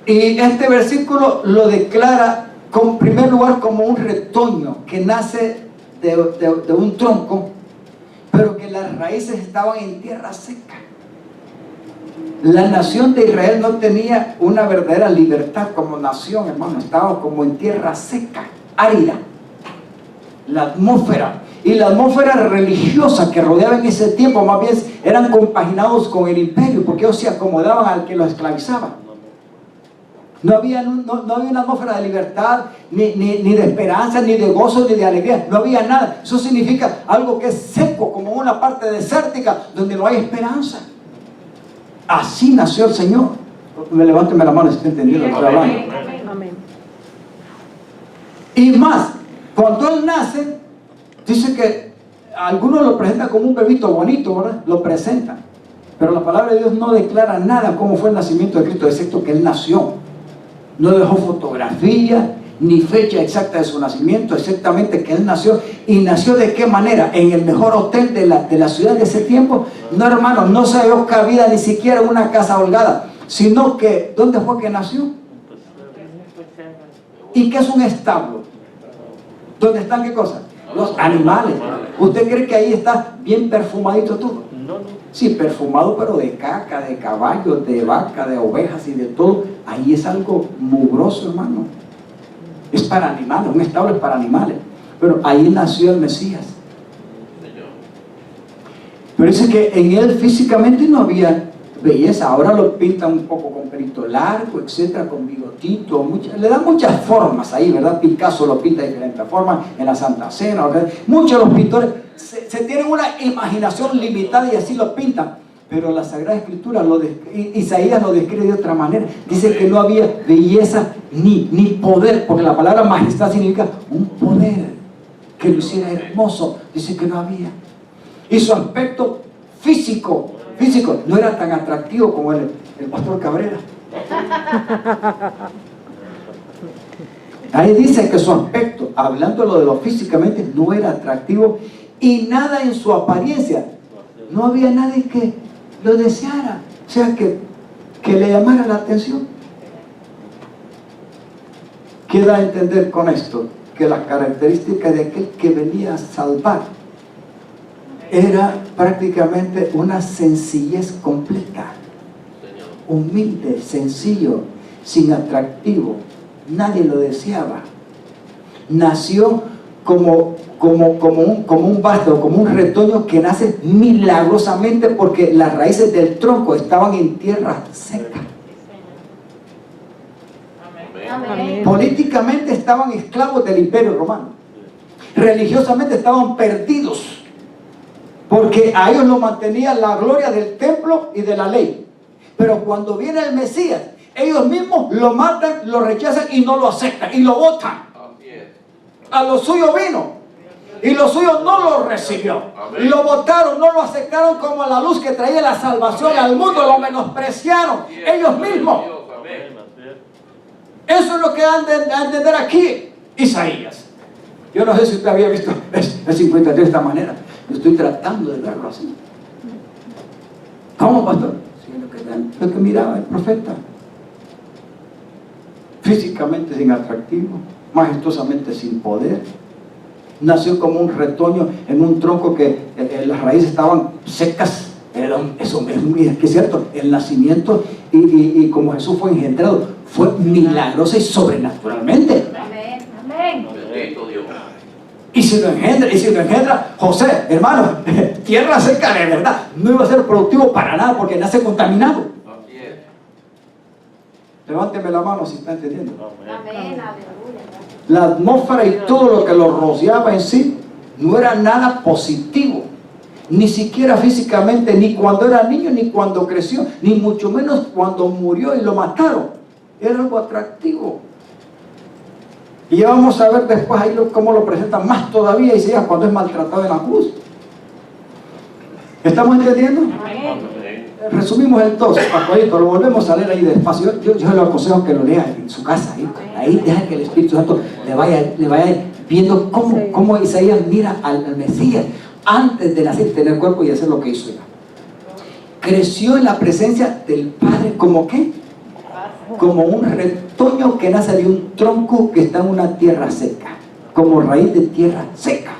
Y este versículo lo declara en primer lugar como un retoño que nace de un tronco, pero que las raíces estaban en tierra seca. La nación de Israel no tenía una verdadera libertad como nación, hermano. Estaba como en tierra seca, árida. La atmósfera y la atmósfera religiosa que rodeaba en ese tiempo más bien eran compaginados con el imperio, porque ellos se acomodaban al que los esclavizaba. No había una atmósfera de libertad, ni de esperanza, ni de gozo, ni de alegría. No había nada. Eso significa algo que es seco, como una parte desértica, donde no hay esperanza. Así nació el Señor. Levánteme la mano si está entendiendo lo que estoy hablando. Amén. Y más, cuando Él nace, dice que algunos lo presentan como un bebito bonito, ¿verdad? Lo presentan. Pero la palabra de Dios no declara nada cómo fue el nacimiento de Cristo, excepto que Él nació. No dejó fotografía ni fecha exacta de su nacimiento, exactamente que Él nació. ¿Y nació de qué manera? En el mejor hotel de la ciudad de ese tiempo. No, hermano, no se dio cabida ni siquiera en una casa holgada, sino que, ¿dónde fue que nació? ¿Y qué es un establo? ¿Dónde están qué cosas? Los animales. ¿Usted cree que ahí está bien perfumadito todo? Sí, perfumado, pero de caca, de caballos, de vaca, de ovejas y de todo. Ahí es algo mugroso, hermano. Es para animales, un establo es para animales. Pero ahí nació el Mesías. Pero dice que en él físicamente no había belleza. Ahora lo pintan un poco con pelito largo, etcétera, con bigotito, le dan muchas formas ahí, ¿verdad? Picasso lo pinta de diferentes formas, en la Santa Cena, ¿verdad? Muchos de los pintores se tienen una imaginación limitada y así lo pintan. Pero la Sagrada Escritura, Isaías lo describe de otra manera. Dice que no había belleza ni poder, porque la palabra majestad significa un poder que lo hiciera hermoso. Dice que no había. Y su aspecto físico no era tan atractivo como el pastor Cabrera. Ahí dice que su aspecto, hablando de lo físicamente, no era atractivo y nada en su apariencia. No había nadie que lo deseara, o sea, que le llamara la atención. ¿Qué da a entender con esto? Que las características de aquel que venía a salvar era prácticamente una sencillez completa, humilde, sencillo, sin atractivo. Nadie lo deseaba. Nació como un vástago, como un retoño que nace milagrosamente porque las raíces del tronco estaban en tierra seca. Amén. Políticamente estaban esclavos del Imperio Romano. Religiosamente estaban perdidos, porque a ellos lo mantenía la gloria del templo y de la ley. Pero cuando viene el Mesías, ellos mismos lo matan, lo rechazan y no lo aceptan y lo botan. Así es. A lo suyo vino y lo suyo no lo recibió. Amén. Lo botaron, no lo aceptaron como la luz que traía la salvación al mundo. Lo menospreciaron Así es. ellos mismos. Dios, amén. Eso es lo que han de entender aquí Isaías. Yo no sé si usted había visto el 53 de esta manera. Yo estoy tratando de verlo así. ¿Cómo, pastor? Sí, lo que miraba el profeta. Físicamente sin atractivo, majestuosamente sin poder. Nació como un retoño en un tronco que las raíces estaban secas. Eso es que es cierto. El nacimiento y como Jesús fue engendrado, fue milagrosa y sobrenaturalmente. Amén. Amén. Bendito Dios. Y si lo engendra José, hermano, tierra seca de verdad, no iba a ser productivo para nada porque nace contaminado. Así es. Levánteme la mano si está entendiendo. Amén. Aleluya. La atmósfera y todo lo que lo rodeaba en sí no era nada positivo, ni siquiera físicamente, ni cuando era niño, ni cuando creció, ni mucho menos cuando murió y lo mataron. Era algo atractivo. Y ya vamos a ver después ahí cómo lo presentan más todavía Isaías cuando es maltratado en la cruz. ¿Estamos entendiendo? Amén. Resumimos el 2, Pascualito, lo volvemos a leer ahí despacio. Yo le aconsejo que lo lea en su casa. Ahí deja que el Espíritu Santo le vaya viendo cómo Isaías mira al Mesías antes de nacer, tener cuerpo y hacer lo que hizo ella. Creció en la presencia del Padre como ¿qué? Como un retoño que nace de un tronco que está en una tierra seca, como raíz de tierra seca.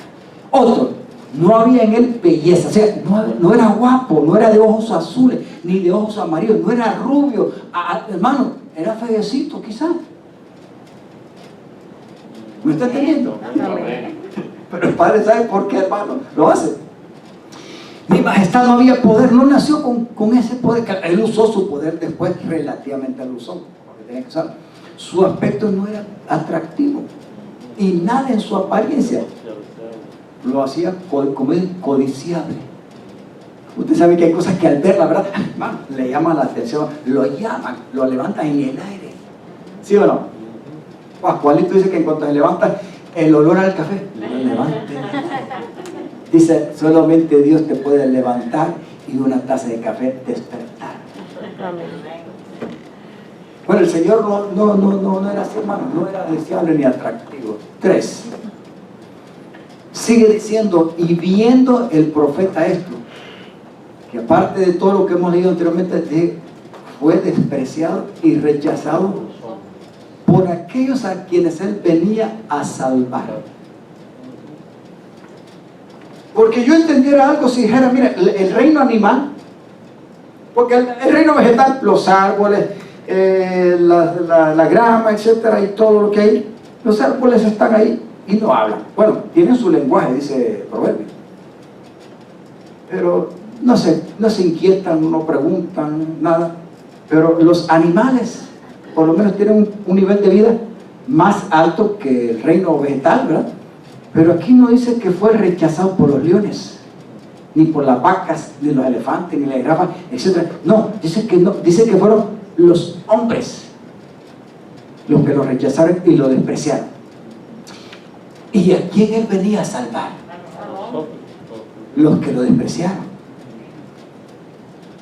Otro, no había en él belleza, o sea, no era guapo, no era de ojos azules, ni de ojos amarillos, no era rubio, hermano, era feecito quizás. ¿Me está entendiendo? Amén. Pero el Padre sabe por qué, hermano, lo hace. Mi majestad no había poder, no nació con ese poder. Él usó su poder después, relativamente lo usó, porque tenía que usar. Su aspecto no era atractivo y nada en su apariencia lo hacía como él codiciable. Usted sabe que hay cosas que al ver, la verdad, hermano, le llaman la atención, lo llaman, lo levantan en el aire. ¿Sí o no? Pascualito dice que en cuanto se levanta, el olor al café lo levanta. Dice, solamente Dios te puede levantar y una taza de café despertar. Amén. Bueno, el Señor no era así, hermano, no era deseable ni atractivo. 3. Sigue diciendo, y viendo el profeta esto, que aparte de todo lo que hemos leído anteriormente, fue despreciado y rechazado por aquellos a quienes él venía a salvar. Porque yo entendiera algo si dijera, mira, el reino animal, porque el reino vegetal, los árboles, la grama, etcétera, y todo lo que hay, los árboles están ahí y no hablan. Bueno, tienen su lenguaje, dice Proverbio, pero no se inquietan, no preguntan nada. Pero los animales por lo menos tienen un nivel de vida más alto que el reino vegetal, ¿verdad? Pero aquí no dice que fue rechazado por los leones, ni por las vacas, ni los elefantes, ni la jirafa, etc. No, dice que fueron los hombres los que lo rechazaron y lo despreciaron. ¿Y a quién él venía a salvar? Los que lo despreciaron.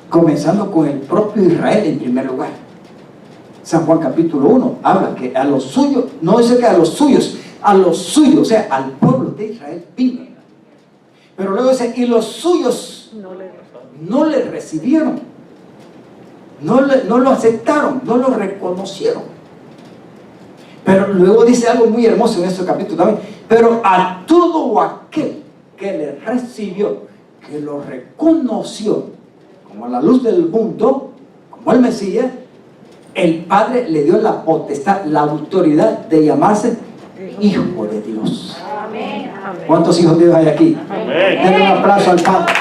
Comenzando con el propio Israel en primer lugar. San Juan capítulo 1 habla que a los suyos, no dice que a los suyos, o sea, al pueblo de Israel vino. Pero luego dice, y los suyos no le recibieron, no lo aceptaron, no lo reconocieron. Pero luego dice algo muy hermoso en este capítulo también. Pero a todo aquel que le recibió, que lo reconoció como la luz del mundo, como el Mesías, el Padre le dio la potestad, la autoridad de llamarse Hijo de Dios. Amén. ¿Cuántos hijos de Dios hay aquí? Amén. Denle un aplauso al Padre.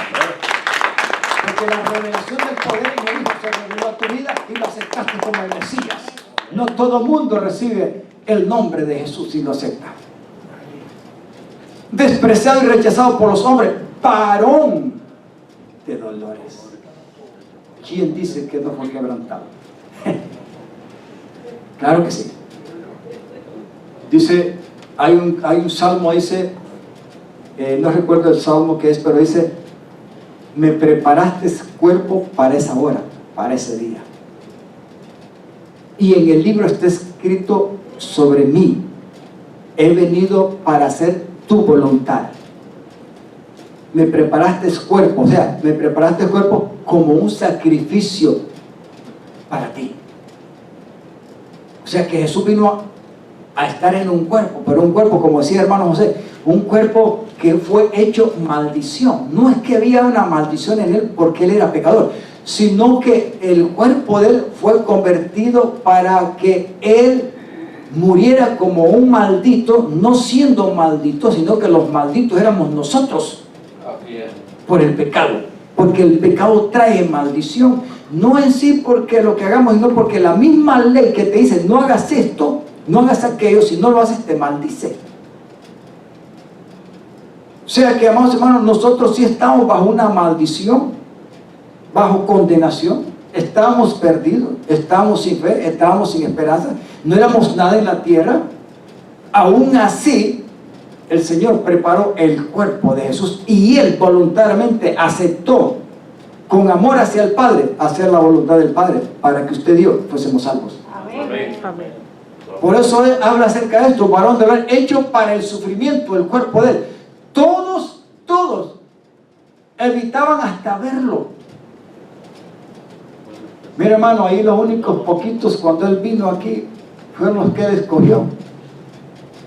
Porque la revelación del poder en el Hijo se reveló a tu vida y lo aceptaste como el Mesías. No todo mundo recibe el nombre de Jesús y lo acepta. Despreciado y rechazado por los hombres, varón de dolores. ¿Quién dice que no fue quebrantado? Claro que sí. Dice, hay un salmo, dice, no recuerdo el salmo que es, pero dice, me preparaste cuerpo para esa hora, para ese día. Y en el libro está escrito sobre mí, he venido para hacer tu voluntad. Me preparaste cuerpo, o sea, me preparaste cuerpo como un sacrificio para ti. O sea que Jesús vino a estar en un cuerpo, pero un cuerpo, como decía hermano José, un cuerpo que fue hecho maldición. No es que había una maldición en él porque él era pecador, sino que el cuerpo de él fue convertido para que él muriera como un maldito, no siendo maldito, sino que los malditos éramos nosotros por el pecado, porque el pecado trae maldición, no en sí porque lo que hagamos, sino porque la misma ley que te dice no hagas esto, no hagas aquello, si no lo haces te maldice. O sea que, amados hermanos, nosotros sí estamos bajo una maldición, bajo condenación, estábamos perdidos, estábamos sin fe, estábamos sin esperanza, no éramos nada en la tierra. Aún así el Señor preparó el cuerpo de Jesús y Él voluntariamente aceptó con amor hacia el Padre hacer la voluntad del Padre para que usted y yo fuésemos salvos. Amén. Amén. Por eso Él habla acerca de esto, varón de haber hecho para el sufrimiento el cuerpo de Él. Todos evitaban hasta verlo. Mira, hermano, ahí los únicos poquitos cuando Él vino aquí fueron los que Él escogió.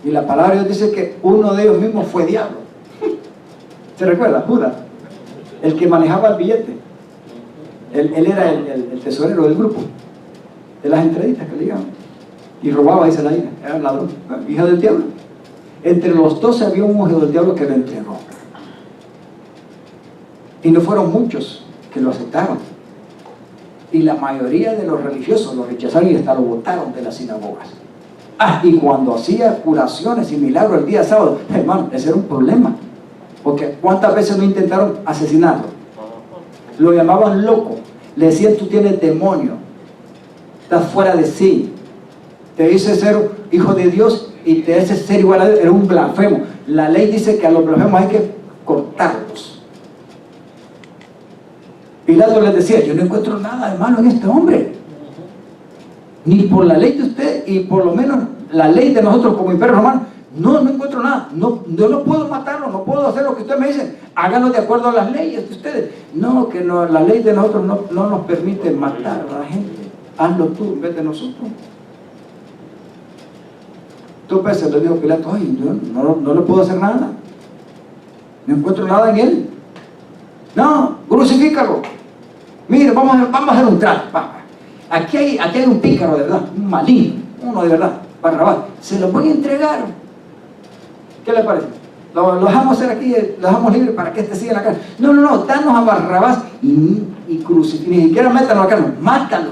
Y la palabra de Dios dice que uno de ellos mismos fue diablo. ¿Se recuerda? Judas, el que manejaba el billete. Él era el tesorero del grupo, de las entraditas que le llaman. Y robaba, dice la hija, era un ladrón, hija del diablo. Entre los 12 había un hijo del diablo que lo entregó. Y no fueron muchos que lo aceptaron. Y la mayoría de los religiosos lo rechazaron y hasta lo botaron de las sinagogas. Y cuando hacía curaciones y milagros el día sábado, hermano, ese era un problema. Porque ¿cuántas veces no intentaron asesinarlo? Lo llamaban loco. Le decían, tú tienes demonio, estás fuera de sí, te dice ser hijo de Dios y te dice ser igual a Dios, eres un blasfemo. La ley dice que a los blasfemos hay que cortarlos. Pilato les decía, yo no encuentro nada de malo en este hombre, ni por la ley de usted y por lo menos la ley de nosotros como imperio romano, no encuentro nada, no puedo matarlo, no puedo hacer lo que ustedes me dicen, háganlo de acuerdo a las leyes de ustedes. No, que no, la ley de nosotros no nos permite matar a la gente, hazlo tú en vez de nosotros. Dos veces le dijo Pilato, ay, no le puedo hacer nada, no encuentro nada en él. No, crucifícalo. Mire, vamos a hacer un trato. Aquí hay un pícaro de verdad, un maligno, uno de verdad, Barrabás. Se lo voy a entregar. ¿Qué le parece? Lo dejamos hacer aquí, lo dejamos libre para que este siga en la cárcel. No, danos a Barrabás y crucifícalo. Ni siquiera métanlo a la cárcel, mátalo.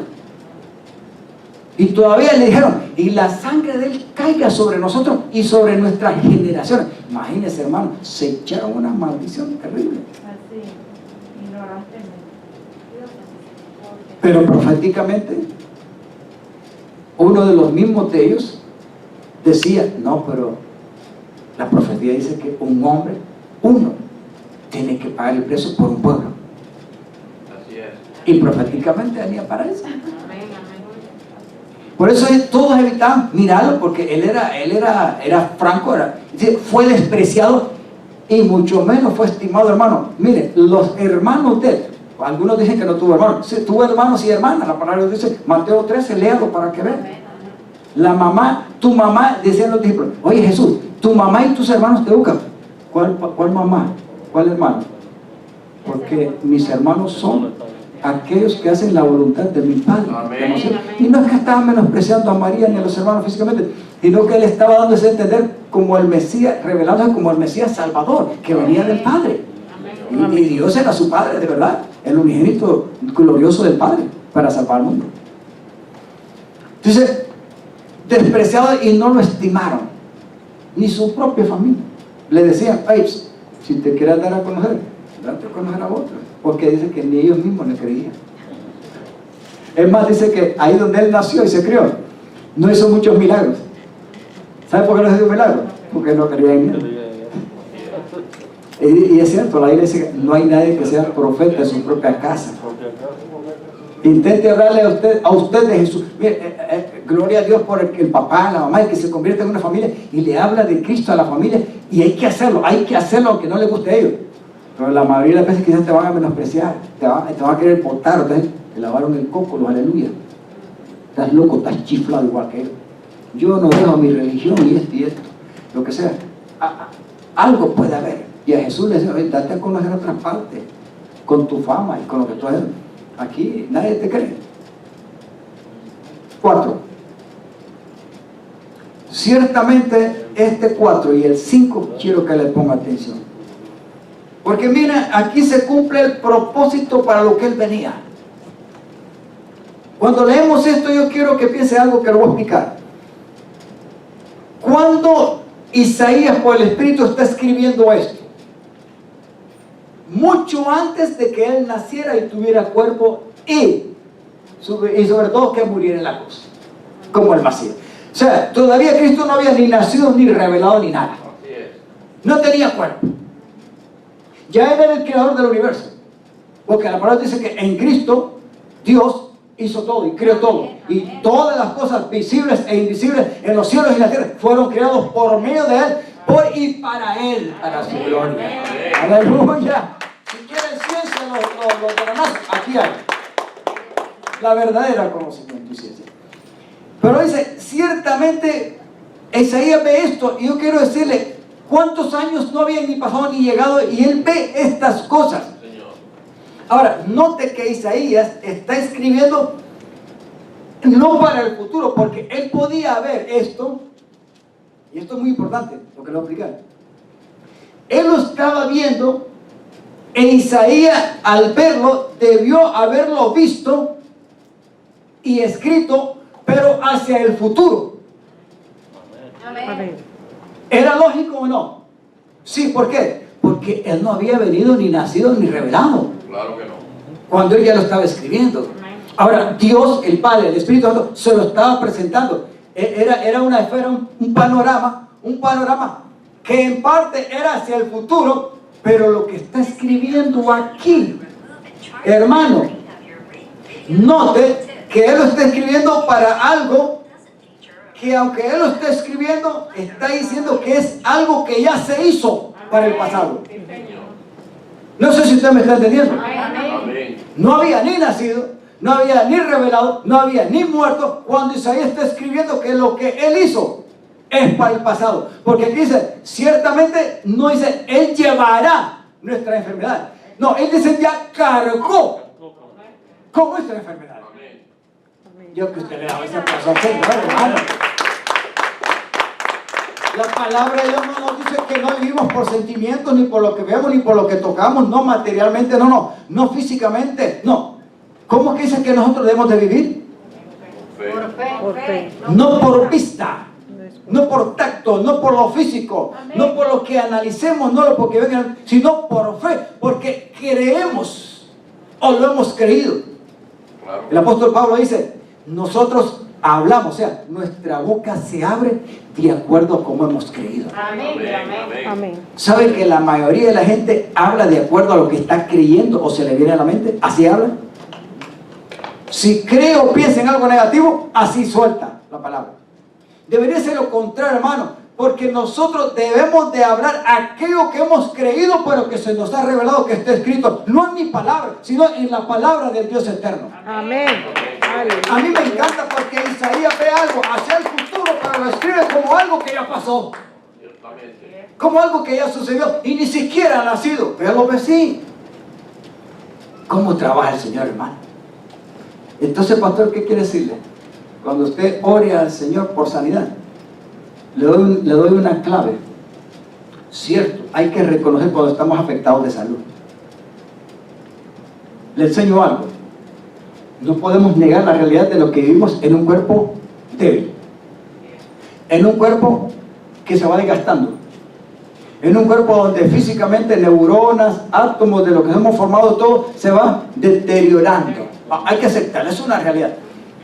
Y todavía le dijeron, y la sangre de él caiga sobre nosotros y sobre nuestras generaciones. Imagínense, hermano, se echaron una maldición terrible. Pero proféticamente, uno de los mismos de ellos decía, no, pero la profecía dice que un hombre, uno, tiene que pagar el precio por un pueblo. Así es. Y proféticamente venía para eso. Por eso todos evitaban mirarlo, porque él era franco, fue despreciado y mucho menos fue estimado, hermano. Mire, los hermanos de él, algunos dicen que no tuvo hermanos, sí, tuvo hermanos y hermanas. La palabra dice, Mateo 13, léalo para que vean. La mamá, tu mamá, decían los discípulos, oye Jesús, tu mamá y tus hermanos te educan. ¿Cuál mamá? ¿Cuál hermano? Porque mis hermanos son aquellos que hacen la voluntad de mi Padre. Amén. Y no es que estaba menospreciando a María ni a los hermanos físicamente, sino que él estaba dándose a entender como el Mesías, revelándose como el Mesías Salvador, que venía del Padre. Y Dios era su Padre, de verdad, el unigénito glorioso del Padre, para salvar al mundo. Entonces, despreciado, y no lo estimaron, ni su propia familia. Le decían, ay, si te quieres dar a conocer, date a conocer a otros, porque dice que ni ellos mismos le creían. Es más, dice que ahí donde él nació y se crió, no hizo muchos milagros. ¿Sabe por qué no hizo milagros? Porque no creía en él. Y es cierto, la Biblia dice que no hay nadie que sea profeta en su propia casa. Intente hablarle a usted de Jesús. Mire, gloria a Dios por el papá, la mamá, el que se convierte en una familia y le habla de Cristo a la familia, y hay que hacerlo aunque no le guste a ellos. Pero la mayoría de las veces quizás te van a menospreciar, te van a querer botar, te lavaron el coco, los aleluya. Estás loco, estás chiflado igual que ellos. Yo no dejo mi religión y esto, lo que sea. Algo puede haber. Y a Jesús le dice, oye, date a conocer otras partes, con tu fama y con lo que tú haces. Aquí nadie te cree. 4. Ciertamente este 4 y el 5 quiero que le ponga atención. Porque mira, aquí se cumple el propósito para lo que él venía. Cuando leemos esto, yo quiero que piense algo que lo voy a explicar. Cuando Isaías por el Espíritu está escribiendo esto, mucho antes de que él naciera y tuviera cuerpo y sobre todo que muriera en la cruz, como el Mesías. O sea, todavía Cristo no había ni nacido, ni revelado, ni nada. No tenía cuerpo. Ya era el creador del universo. Porque la palabra dice que en Cristo Dios hizo todo y creó todo. Y todas las cosas visibles e invisibles en los cielos y en la tierra fueron creados por medio de Él, por y para Él, para su gloria. Aleluya. Si quieren ciencia, los de la NASA, aquí hay la verdadera conocimiento y ciencia. Pero dice, ciertamente Isaías ve esto, y yo quiero decirle, ¿cuántos años no habían ni pasado ni llegado? Y él ve estas cosas. Ahora, note que Isaías está escribiendo no para el futuro, porque él podía ver esto, y esto es muy importante, lo que le voy a explicar. Él lo estaba viendo, e Isaías al verlo debió haberlo visto y escrito, pero hacia el futuro. Amén. ¿Era lógico o no? Sí, ¿por qué? Porque él no había venido ni nacido ni revelado. Claro que no. Cuando él ya lo estaba escribiendo. Ahora, Dios, el Padre, el Espíritu Santo, se lo estaba presentando. Era una esfera, un panorama que en parte era hacia el futuro, pero lo que está escribiendo aquí, hermano, note que él lo está escribiendo para algo que, aunque él lo está escribiendo, está diciendo que es algo que ya se hizo para el pasado. No sé si usted me está entendiendo. Amén. No había ni nacido, no había ni revelado, no había ni muerto, cuando Isaías está escribiendo que lo que él hizo es para el pasado. Porque aquí dice, ciertamente no dice, él llevará nuestra enfermedad. No, él dice, ya cargó con nuestra enfermedad. Yo que usted le da esa cosa, hermano. La palabra de Dios no nos dice que no vivimos por sentimientos, ni por lo que vemos, ni por lo que tocamos, no materialmente, no físicamente, no. ¿Cómo es que dice que nosotros debemos de vivir? Por fe. No por vista, no por tacto, no por lo físico, no por lo que analicemos, no por lo que vengan, sino por fe, porque creemos o lo hemos creído. Claro. El apóstol Pablo dice, nosotros hablamos, o sea, nuestra boca se abre de acuerdo a como hemos creído. Amén. ¿Sabe que la mayoría de la gente habla de acuerdo a lo que está creyendo o se le viene a la mente? ¿Así habla? Si cree o piensa en algo negativo, así suelta la palabra. Debería ser lo contrario, hermano, porque nosotros debemos de hablar aquello que hemos creído, pero que se nos ha revelado que está escrito, no en mi palabra, sino en la palabra del Dios eterno. Amén. A mí me encanta porque Isaías ve algo hacia el futuro, pero lo escribe como algo que ya pasó, como algo que ya sucedió y ni siquiera ha nacido, pero lo ve así. ¿Cómo trabaja el Señor, hermano? Entonces, pastor, ¿qué quiere decirle? Cuando usted ore al Señor por sanidad, le doy una clave. Cierto, hay que reconocer cuando estamos afectados de salud. Le enseño algo. No podemos negar la realidad de lo que vivimos en un cuerpo débil, en un cuerpo que se va desgastando, en un cuerpo donde físicamente neuronas, átomos de lo que hemos formado, todo se va deteriorando. Hay que aceptarlo, es una realidad.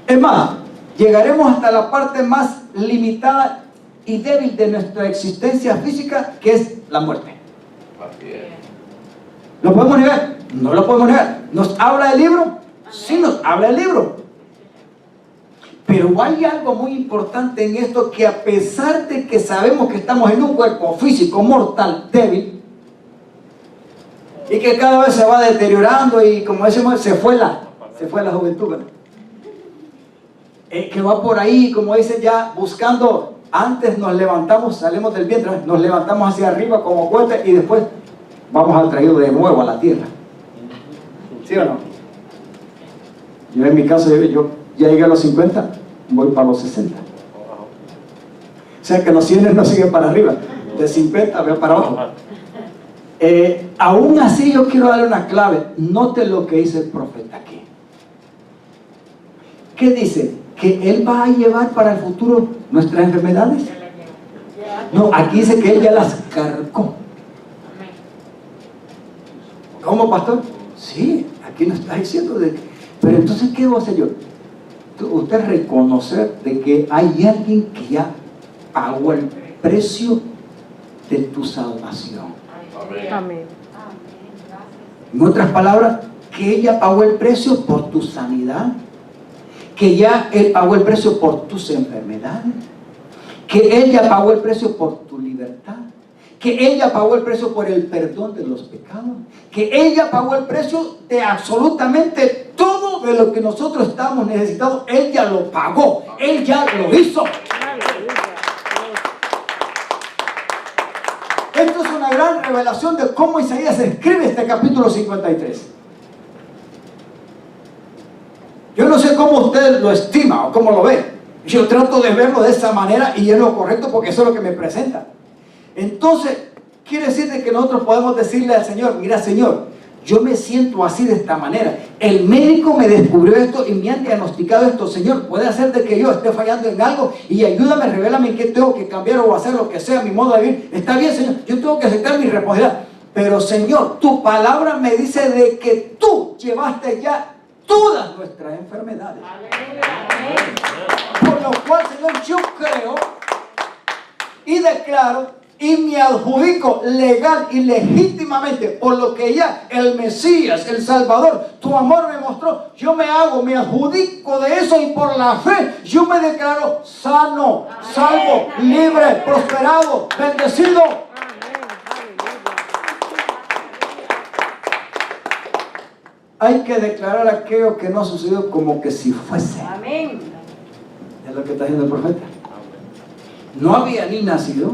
Es más, llegaremos hasta la parte más limitada y débil de nuestra existencia física, que es la muerte. ¿Lo podemos negar? No lo podemos negar. ¿Nos habla el libro? Sí, nos habla el libro. Pero hay algo muy importante en esto, que a pesar de que sabemos que estamos en un cuerpo físico mortal, débil, y que cada vez se va deteriorando, y como decimos, se fue la juventud, ¿verdad? Que va por ahí, como dicen, ya buscando. Antes nos levantamos, salimos del vientre, nos levantamos hacia arriba como cohete y después vamos atraídos de nuevo a la tierra. ¿Sí o no? Yo en mi caso, yo ya llegué a los 50, voy para los 60. O sea que los 100 no siguen para arriba, de 50 voy para abajo. Aún así yo quiero darle una clave. Note lo que dice el profeta aquí. ¿Qué dice? ¿Que Él va a llevar para el futuro nuestras enfermedades? No, aquí dice que Él ya las cargó. ¿Cómo, pastor? Sí, aquí nos está diciendo de... Pero entonces, ¿qué voy a hacer yo? Usted reconocer de que hay alguien que ya pagó el precio de tu salvación. Amén. En otras palabras, que ella pagó el precio por tu sanidad, que ya Él pagó el precio por tus enfermedades, que Él ya pagó el precio por tu libertad, que ella pagó el precio por el perdón de los pecados, que ella pagó el precio de absolutamente todo de lo que nosotros estamos necesitados. Él ya lo pagó, Él ya lo hizo. Esto es una gran revelación de cómo Isaías escribe este capítulo 53. Yo no sé cómo usted lo estima o cómo lo ve. Yo trato de verlo de esa manera y es lo correcto porque eso es lo que me presenta. Entonces, quiere decir de que nosotros podemos decirle al Señor: mira, Señor, yo me siento así de esta manera. El médico me descubrió esto y me han diagnosticado esto. Señor, puede hacer de que yo esté fallando en algo y ayúdame, revélame en qué tengo que cambiar o hacer lo que sea, mi modo de vivir. Está bien, Señor, yo tengo que aceptar mi responsabilidad. Pero, Señor, tu palabra me dice de que tú llevaste ya todas nuestras enfermedades. Por lo cual, Señor, yo creo y declaro y me adjudico legal y legítimamente por lo que ya el Mesías, el Salvador, tu amor me mostró. Yo me adjudico de eso y por la fe yo me declaro sano, salvo, libre, prosperado, bendecido. Hay que declarar aquello que no sucedió como que si fuese. Amén. Es lo que está haciendo el profeta. No había ni nacido,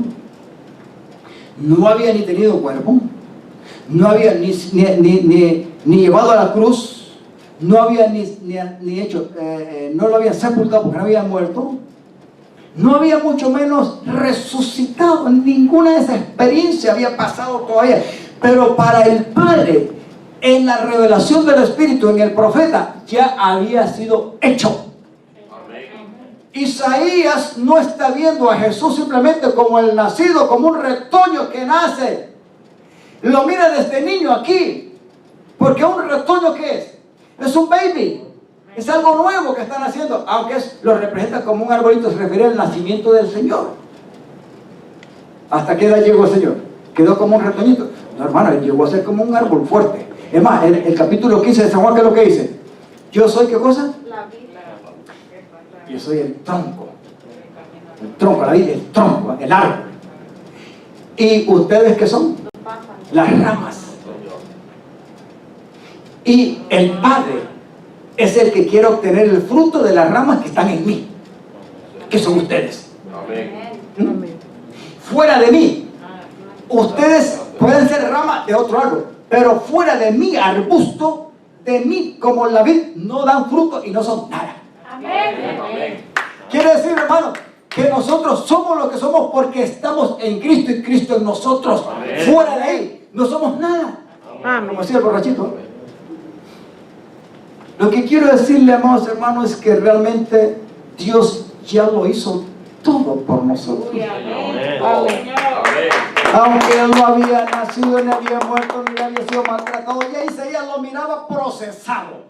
no había ni tenido cuerpo, no había ni llevado a la cruz, no había ni hecho, no lo habían sepultado porque no había muerto, no había mucho menos resucitado. Ninguna de esas experiencias había pasado todavía. Pero para el Padre, en la revelación del Espíritu, en el profeta, ya había sido hecho. Isaías no está viendo a Jesús simplemente como el nacido, como un retoño que nace. Lo mira desde niño aquí, porque un retoño, ¿qué es? Es un baby, es algo nuevo que están haciendo, aunque lo representa como un arbolito, se refiere al nacimiento del Señor. ¿Hasta qué edad llegó el Señor? ¿Quedó como un retoñito? No, hermano, él llegó a ser como un árbol fuerte. Es más, en el capítulo 15 de San Juan, ¿qué es lo que dice? Yo soy, ¿qué cosa? La vida. Yo soy el tronco. El tronco, la vida, el tronco, el árbol. ¿Y ustedes qué son? Las ramas. Y el Padre es el que quiere obtener el fruto de las ramas que están en mí, que son ustedes. Amén. Fuera de mí, ustedes pueden ser ramas de otro árbol, pero fuera de mí, arbusto, de mí como la vid, no dan fruto y no son nada. Amén. Quiere decir, hermano, que nosotros somos lo que somos porque estamos en Cristo y Cristo en nosotros. Amén. Fuera de Él no somos nada. Amén. Como decía el borrachito. Lo que quiero decirle, amados hermanos, es que realmente Dios ya lo hizo todo por nosotros. Amén. Aunque él no había nacido, ni había muerto, ni había sido maltratado, ya Isaías lo miraba procesado.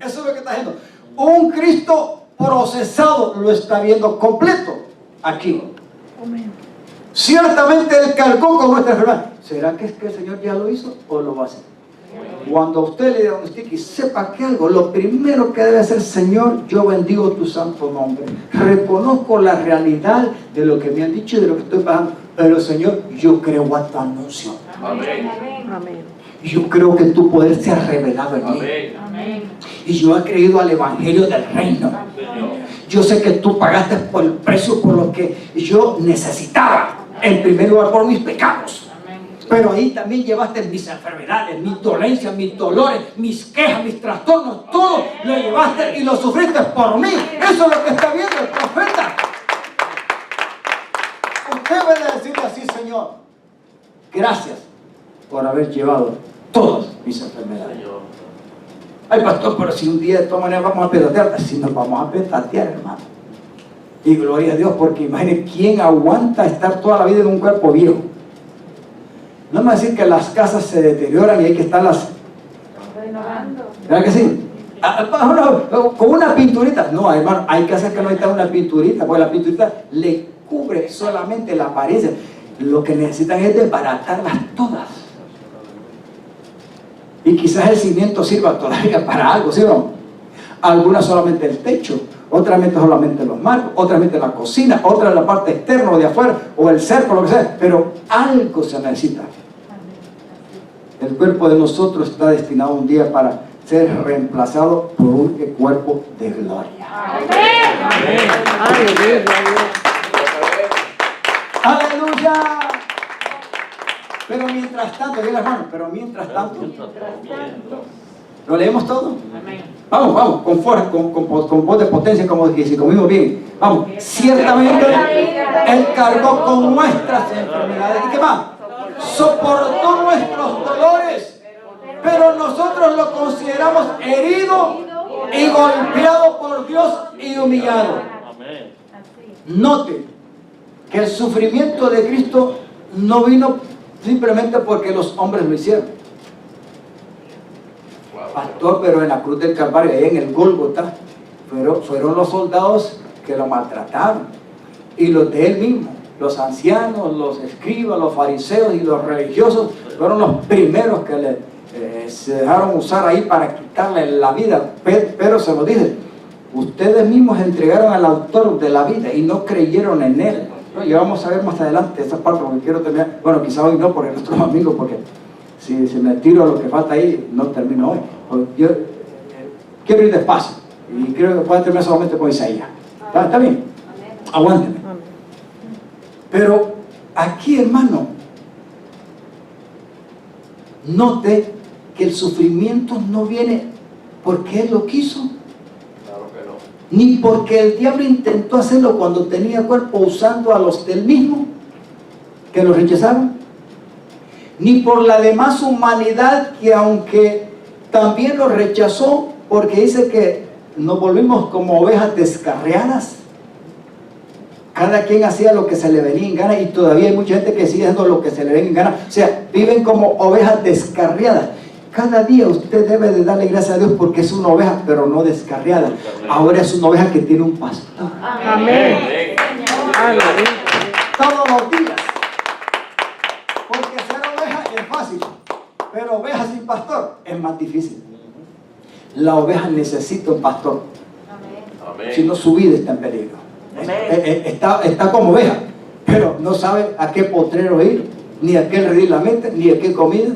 Eso es lo que está haciendo. Un Cristo procesado lo está viendo completo aquí. Amén. Ciertamente Él cargó con nuestra enfermedad. ¿Será que es que el Señor ya lo hizo o lo va a hacer? Cuando usted le diagnostique y sepa que algo, lo primero que debe hacer, Señor, yo bendigo tu santo nombre. Reconozco la realidad de lo que me han dicho y de lo que estoy pasando. Pero, Señor, yo creo a tu anuncio. Amén. Amén. Yo creo que tu poder se ha revelado en mí. Amén. Y yo he creído al evangelio del reino. Yo sé que tú pagaste por el precio por lo que yo necesitaba. En primer lugar, por mis pecados. Pero ahí también llevaste mis enfermedades, mis dolencias, mis dolores, mis quejas, mis trastornos. Todo lo llevaste y lo sufriste por mí. Eso es lo que está viendo el profeta. Usted debe decirle así, Señor, gracias por haber llevado todas mis enfermedades. Ay, pastor, pero si un día de todas maneras vamos a petatear, así nos vamos a petatear, hermano. Y gloria a Dios, porque imagínense, ¿quién aguanta estar toda la vida en un cuerpo viejo? No me va a decir que las casas se deterioran y hay que estarlas Renovando. ¿verdad que sí? Con una pinturita. No, hermano, hay casas que no necesitan una pinturita, porque la pinturita le cubre solamente la apariencia. Lo que necesitan es desbaratarlas todas. Y quizás el cimiento sirva todavía para algo, ¿sí o no? Algunas solamente el techo, otras solamente los marcos, otras la cocina, otras la parte externa o de afuera, o el cerco, lo que sea, pero algo se necesita. El cuerpo de nosotros está destinado un día para ser reemplazado por un cuerpo de gloria. Amén. ¡Aleluya! Pero mientras tanto, diga hermano, pero mientras tanto, ¿lo leemos todo? Vamos, con voz de potencia, como dije, si conmigo bien. Vamos, ciertamente Él cargó con nuestras enfermedades. ¿Y qué más? Soportó nuestros dolores, pero nosotros lo consideramos herido y golpeado por Dios y humillado. Note que el sufrimiento de Cristo no vino simplemente porque los hombres lo hicieron. Pastor, pero en la cruz del Calvario, ahí en el Gólgota, fueron los soldados que lo maltrataron, y los de él mismo, los ancianos, los escribas, los fariseos y los religiosos, fueron los primeros que se dejaron usar ahí para quitarle la vida. Pero se lo dice, ustedes mismos entregaron al autor de la vida y no creyeron en él. Y vamos a ver más adelante esa parte, porque quiero terminar, bueno, quizá hoy no, porque nuestros amigos, porque si me tiro a lo que falta ahí, no termino hoy. Yo quiero ir despacio, y creo que puedo terminar solamente con Isaías. ¿Está bien? Aguánteme. Pero aquí, hermano, note que el sufrimiento no viene porque Él lo quiso, Claro que no. ni porque el diablo intentó hacerlo cuando tenía cuerpo, usando a los del mismo que lo rechazaron, ni por la demás humanidad, que aunque también lo rechazó, porque dice que nos volvimos como ovejas descarriadas. Cada quien hacía lo que se le venía en gana, y todavía hay mucha gente que sigue haciendo lo que se le venga en gana. O sea, viven como ovejas descarriadas. Cada día usted debe de darle gracias a Dios porque es una oveja, pero no descarriada. Ahora es una oveja que tiene un pastor. Amén. Todos los días. Porque ser oveja es fácil, pero oveja sin pastor es más difícil. La oveja necesita un pastor, Amén. si no su vida está en peligro. Está como oveja, pero no sabe a qué potrero ir, ni a qué redil la mente, ni a qué comida,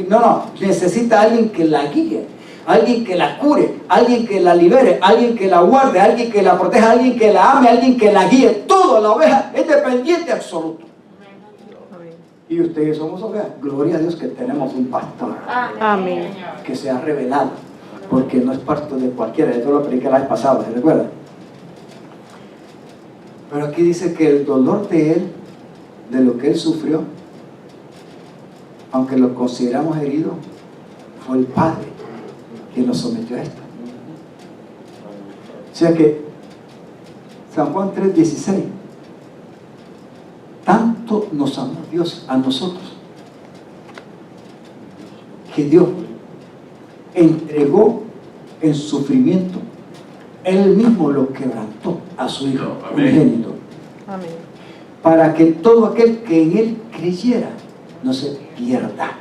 no, necesita alguien que la guíe, alguien que la cure, alguien que la libere, alguien que la guarde, alguien que la proteja, alguien que la ame, alguien que la guíe. Todo, la oveja es dependiente absoluto. Y ustedes somos ovejas. Gloria a Dios que tenemos un pastor Amén. que se ha revelado, porque no es parte de cualquiera. Esto lo prediqué la vez pasada, ¿se recuerdan? Pero aquí dice que el dolor de él, de lo que él sufrió, aunque lo consideramos herido, fue el Padre quien lo sometió a esto. O sea que San Juan 3:16, tanto nos amó Dios a nosotros que Dios entregó en sufrimiento, él mismo lo quebrantó a su Hijo unigénito, Amén. para que todo aquel que en él creyera no se pierda,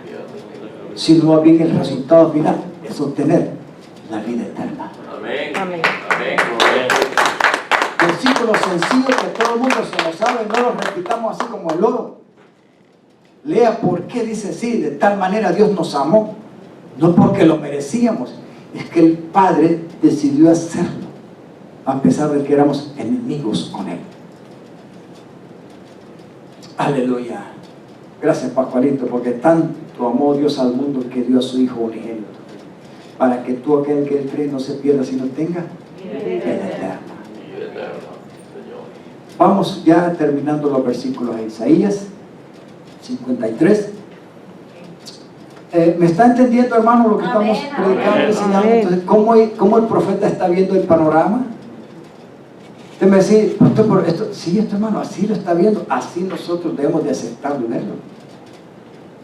sino más bien el resultado final es obtener la vida eterna. Amén. Amén. Amén. Versículo sencillo que todo el mundo se lo sabe, no lo repitamos así como el oro. Lea por qué dice así: de tal manera Dios nos amó, no porque lo merecíamos, es que el Padre decidió hacerlo a pesar de que éramos enemigos con Él. Aleluya. Gracias, Pascualito, porque tanto amó Dios al mundo que dio a su Hijo unigénito, para que todo aquel que Él cree no se pierda, sino tenga vida eterna. Vamos ya terminando los versículos de Isaías 53. ¿Me está entendiendo, hermano, lo que estamos predicando y enseñando? Entonces, ¿cómo el profeta está viendo el panorama? Usted me dice, pastor, pero esto, sí, esto, hermano, así lo está viendo, así nosotros debemos de aceptarlo y verlo.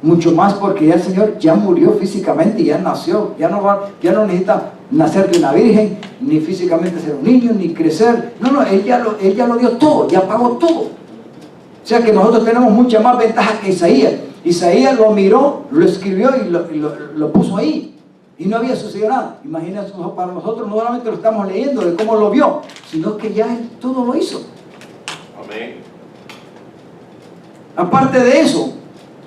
Mucho más porque ya el Señor ya murió físicamente y ya nació, ya no necesita nacer de una virgen, ni físicamente ser un niño, ni crecer. No, Él ya lo dio todo, ya pagó todo. O sea que nosotros tenemos mucha más ventaja que Isaías. Isaías lo miró, lo escribió y lo puso ahí. Y no había sucedido nada. Imagínense, para nosotros no solamente lo estamos leyendo de cómo lo vio, sino que ya Él todo lo hizo. Amén. Aparte de eso,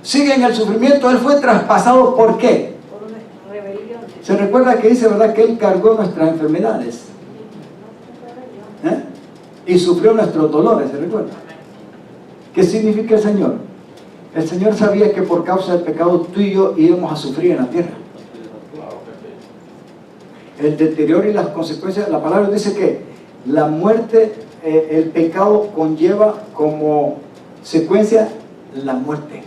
sigue en el sufrimiento. Él fue traspasado, ¿por qué? Por nuestra rebelión. Se recuerda que dice, ¿verdad?, que Él cargó nuestras enfermedades, y sufrió nuestros dolores. ¿Se recuerda? ¿Qué significa el Señor? El Señor sabía que por causa del pecado tú y yo íbamos a sufrir en la tierra. El deterioro y las consecuencias. La palabra dice que la muerte, el pecado conlleva como secuencia la muerte.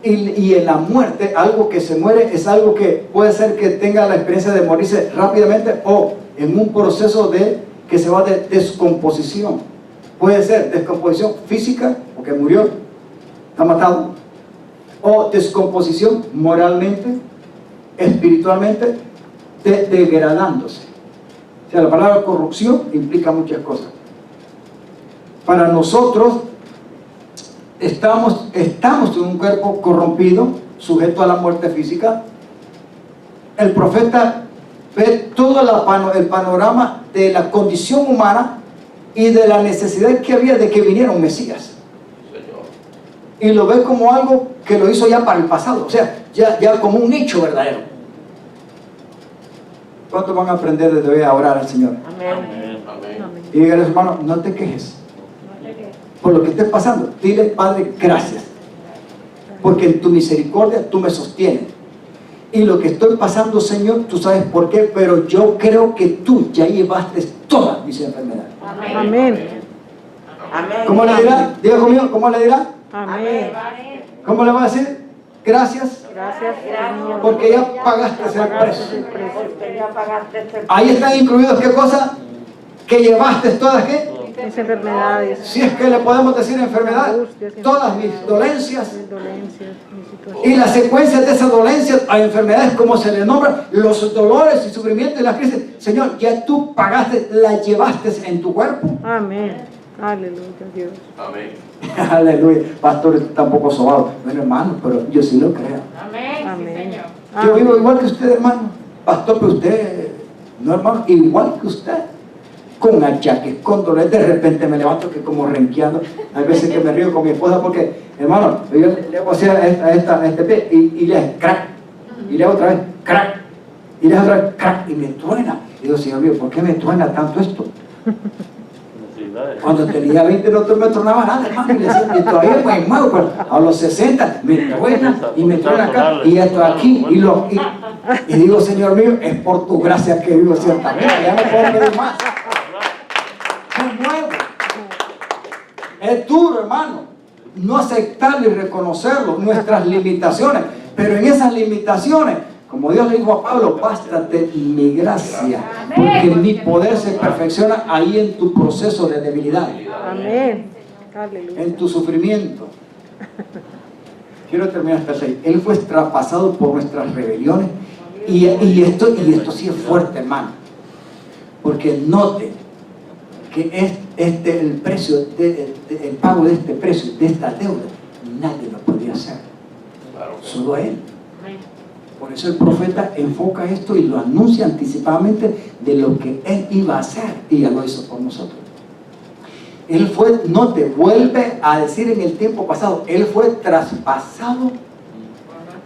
Y en la muerte, algo que se muere es algo que puede ser que tenga la experiencia de morirse rápidamente, o en un proceso que se va de descomposición. Puede ser descomposición física, porque murió, está matado, o descomposición moralmente, espiritualmente, degradándose. O sea, la palabra corrupción implica muchas cosas. Para nosotros, estamos en un cuerpo corrompido, sujeto a la muerte física. El profeta ve todo el panorama de la condición humana y de la necesidad que había de que viniera un Mesías. Y lo ve como algo que lo hizo ya para el pasado, o sea, ya como un hecho verdadero. ¿Cuántos van a aprender desde hoy a orar al Señor? Amén. Y dígale, hermano, no te quejes por lo que estés pasando. Dile, Padre, gracias, porque en tu misericordia tú me sostienes. Y lo que estoy pasando, Señor, tú sabes por qué, pero yo creo que tú ya llevaste todas mis enfermedades. Amén. ¿Cómo le dirá? Diga conmigo, ¿cómo le dirá? Amén. ¿Cómo le va a decir? Gracias, Gracias, Señor. porque ya pagaste el precio. Porque ya pagaste este Ahí están incluidos, ¿qué cosa? Que llevaste todas, ¿qué? Mis enfermedades, Si es que le podemos decir enfermedad, todas mis dolencias. mis dolencias, mis Y situaciones. las secuencias de esas dolencias a enfermedades, como se le nombra, los dolores y sufrimientos y las crisis. Señor, ya tú pagaste, las llevaste en tu cuerpo. Amén. Aleluya, Dios. Amén. Aleluya. Pastor, está un poco sobado. Bueno, hermano, pero yo sí lo creo. Amén. Amén. Sí, Señor. Yo vivo igual que usted, hermano. Pastor, pero usted, no, hermano, igual que usted. Con achaques, con dolor. De repente me levanto que como renqueando. Hay veces que me río con mi esposa porque, hermano, yo le hago así a este pie y le hago crack. Y le hago otra vez crack. Y le hago otra vez crack. Y me truena. Y digo, Señor mío, ¿por qué me truena tanto esto? Cuando tenía 20 no me tronaba nada, hermano. Y le decía, y todavía me muevo, pero a los 60 me truena y me truena acá. Y esto aquí. Y digo, Señor mío, es por tu gracia que vivo ciertamente. Ya no puedo pedir más. Me muevo. Es duro, hermano, no aceptarlo y reconocerlo, nuestras limitaciones. Pero en esas limitaciones, como Dios le dijo a Pablo, bástate mi gracia, porque mi poder se perfecciona ahí en tu proceso de debilidad. Amén. Aleluya. En tu sufrimiento. Quiero terminar esta serie. Él fue traspasado por nuestras rebeliones. Y esto sí es fuerte, hermano. Porque note que el precio, el pago de este precio, de esta deuda, nadie lo podía hacer. Solo Él. Por eso el profeta enfoca esto y lo anuncia anticipadamente de lo que Él iba a hacer. Y ya lo hizo por nosotros. Él fue, note, vuelve a decir en el tiempo pasado, Él fue traspasado.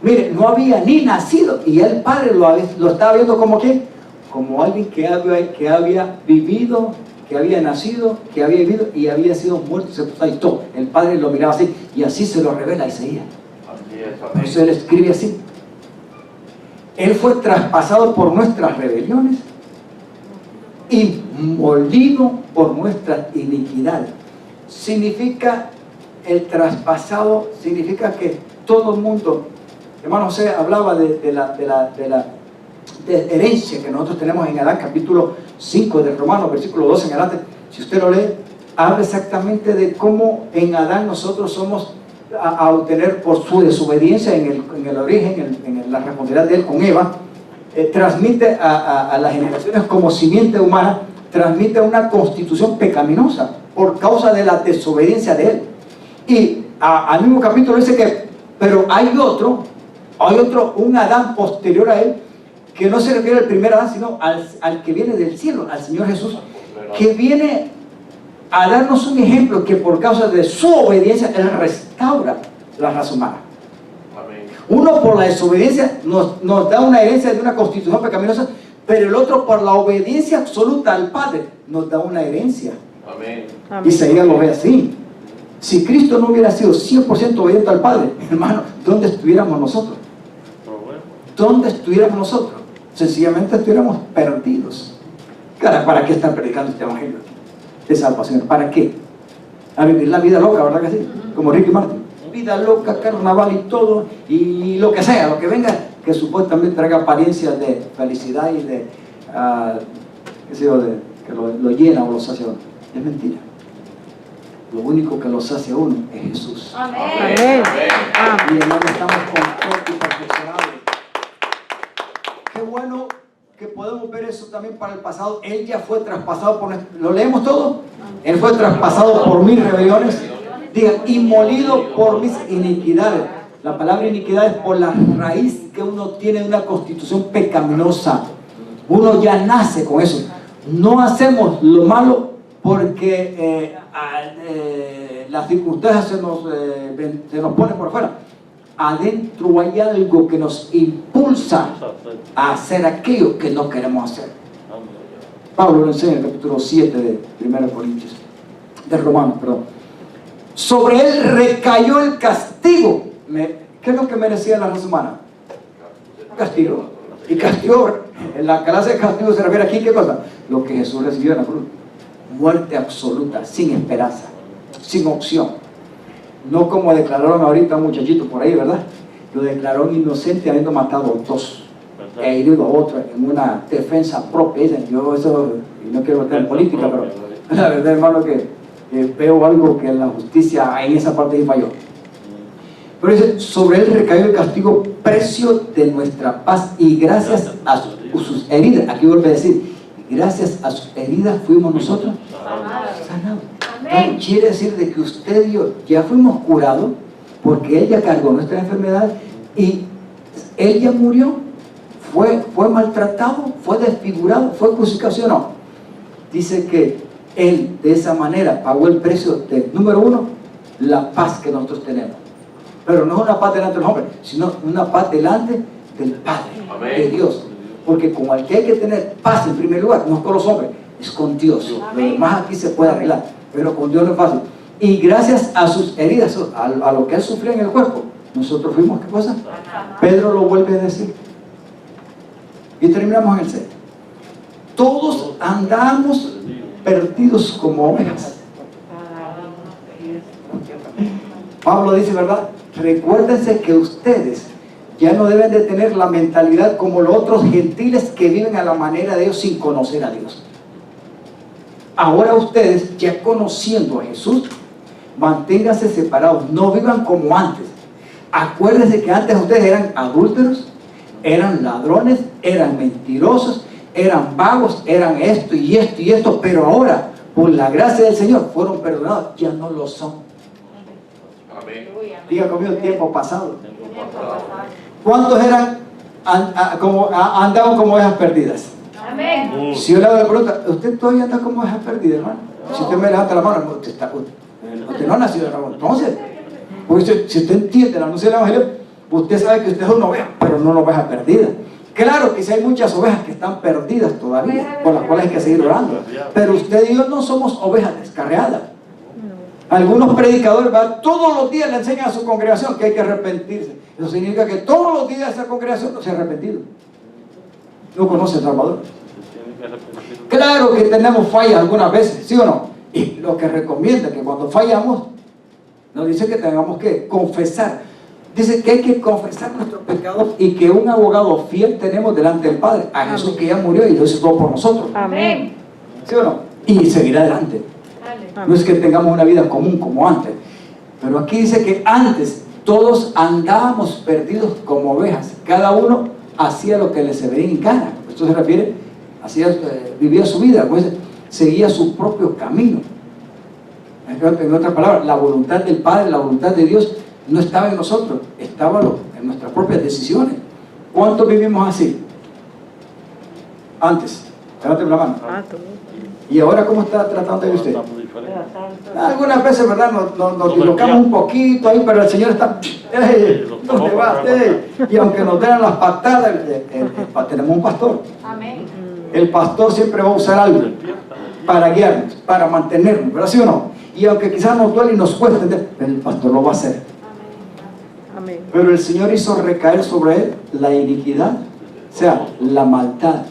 Mire, no había ni nacido y el Padre lo estaba viendo como ¿qué? Como alguien que había vivido, que había nacido, que había vivido y había sido muerto y sepultado y todo. El Padre lo miraba así y así se lo revela a Isaías. Por eso Él escribe así. Él fue traspasado por nuestras rebeliones y molido por nuestras iniquidades. Significa, el traspasado significa que todo el mundo, hermano José hablaba de la herencia que nosotros tenemos en Adán, capítulo 5 de Romanos, versículo 12 en adelante. Si usted lo lee, habla exactamente de cómo en Adán nosotros somos a obtener por su desobediencia en el origen, en la responsabilidad de él con Eva, transmite a las generaciones como simiente humana, transmite una constitución pecaminosa por causa de la desobediencia de él. Y al mismo capítulo dice que, pero hay otro, un Adán posterior a él, que no se refiere al primer Adán, sino al que viene del cielo, al Señor Jesús, que viene a darnos un ejemplo que por causa de su obediencia Él restaura la raza humana. Uno por la desobediencia nos da una herencia de una constitución pecaminosa, pero el otro por la obediencia absoluta al Padre nos da una herencia. Amén. Isaías lo ve así. Si Cristo no hubiera sido 100% obediente al Padre, hermano, ¿dónde estuviéramos nosotros? ¿Dónde estuviéramos nosotros? Sencillamente estuviéramos perdidos. Cara, ¿para qué estar predicando este evangelio de salvación? ¿Para qué? A vivir la vida loca, ¿verdad que sí? Como Ricky Martin. Vida loca, carnaval y todo, y lo que sea, lo que venga, que supuestamente traiga apariencias de felicidad y de, qué sé yo, que lo llena o lo sacia a uno. Es mentira. Lo único que lo sacia a uno es Jesús. Amén. Amén. Y hermano, estamos contentos y perfeccionados. Qué bueno que podemos ver eso también para el pasado. Él ya fue traspasado por ¿lo leemos todo? Él fue traspasado por mis rebeliones. Digan, y molido por mis iniquidades. La palabra iniquidad es por la raíz que uno tiene de una constitución pecaminosa. Uno ya nace con eso. No hacemos lo malo porque las circunstancias se nos ponen por afuera. Adentro hay algo que nos impulsa a hacer aquello que no queremos hacer. Pablo lo enseña en el capítulo 7 de 1 Corintios, de Romanos, perdón. Sobre él recayó el castigo. ¿Qué es lo que merecía la raza humana? Castigo. Y castigo, en la clase de castigo se refiere aquí, ¿qué cosa? Lo que Jesús recibió en la cruz. Muerte absoluta, sin esperanza, sin opción. No como declararon ahorita un muchachito por ahí, ¿verdad? Lo declararon inocente habiendo matado a 2 e herido a otro en una defensa propia. Dicen, yo eso, y no quiero meter en política, pero la verdad, hermano, que veo algo que la justicia en esa parte ahí falló. Pero dice, sobre él recayó el castigo, precio de nuestra paz, y gracias a sus heridas, aquí vuelve a decir, gracias a sus heridas fuimos nosotros sanados. Quiere decir de que usted y yo ya fuimos curados porque Él ya cargó nuestra enfermedad y Él ya murió, fue maltratado, fue desfigurado, fue crucificado, ¿sí o no? Dice que Él de esa manera pagó el precio de, número uno, la paz que nosotros tenemos. Pero no es una paz delante de los hombres, sino una paz delante del Padre, Amén. de Dios. Porque con el que hay que tener paz en primer lugar, no con los hombres, es con Dios. Lo demás aquí se puede arreglar, pero con Dios no es fácil. Y gracias a sus heridas, a lo que Él sufrió en el cuerpo, nosotros fuimos, ¿qué cosa? Pedro lo vuelve a decir. Y terminamos en el 6. Todos andamos perdidos como ovejas. Pablo dice, ¿verdad? Recuérdense que ustedes ya no deben de tener la mentalidad como los otros gentiles que viven a la manera de Dios sin conocer a Dios. Ahora ustedes, ya conociendo a Jesús, manténganse separados, no vivan como antes. Acuérdense que antes ustedes eran adúlteros, eran ladrones, eran mentirosos, eran vagos, eran esto y esto y esto, pero ahora, por la gracia del Señor, fueron perdonados, ya no lo son. Amén. Diga conmigo, el tiempo pasado. ¿Cuántos eran, andaban como ovejas perdidas? Amén. Si yo le hago la pregunta, ¿usted todavía anda como ovejas perdidas, hermano? Si usted me levanta la mano, usted no ha nacido de nuevo. Entonces, porque si usted entiende el anuncio del Evangelio, usted sabe que usted es una oveja, pero no una oveja perdida. Claro que sí hay muchas ovejas que están perdidas todavía, por las cuales hay que seguir orando. Pero usted y yo no somos ovejas descarriadas. Algunos predicadores todos los días le enseñan a su congregación que hay que arrepentirse. Eso significa que todos los días esa congregación no se ha arrepentido. No conoce a Salvador. Claro que tenemos fallas algunas veces, ¿sí o no? Y lo que recomienda que cuando fallamos, nos dice que tengamos que confesar. Dice que hay que confesar nuestros pecados y que un abogado fiel tenemos delante del Padre, a Jesús que ya murió y lo hizo todo por nosotros. Amén. ¿Sí o no? Y seguir adelante. No es que tengamos una vida común como antes. Pero aquí dice que antes todos andábamos perdidos como ovejas. Cada uno hacía lo que le se veía en gana. Esto se refiere, vivía su vida, pues seguía su propio camino. En otras palabras, la voluntad del Padre, la voluntad de Dios no estaba en nosotros, estaba en nuestras propias decisiones. ¿Cuántos vivimos así? Antes, trate la mano. ¿Y ahora cómo está tratando de usted? Algunas veces, ¿verdad? Nos dislocamos un poquito ahí, pero el Señor está, ¡ey! ¿Dónde vas? ¡Ey! Y aunque nos den las patadas, tenemos un pastor. Amén. El pastor siempre va a usar algo para guiarnos, para mantenernos, ¿verdad? ¿Sí o no? Y aunque quizás nos duele y nos cueste, pero el pastor lo va a hacer. Amén. Pero el Señor hizo recaer sobre él la iniquidad, o sea, la maldad,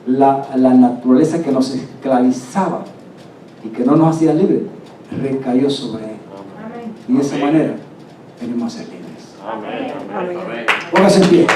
la naturaleza que nos esclavizaba y que no nos hacía libres, recayó sobre él. Amén. Y de esa manera venimos a ser libres. Amén. Amén. Amén. Póngase en pie.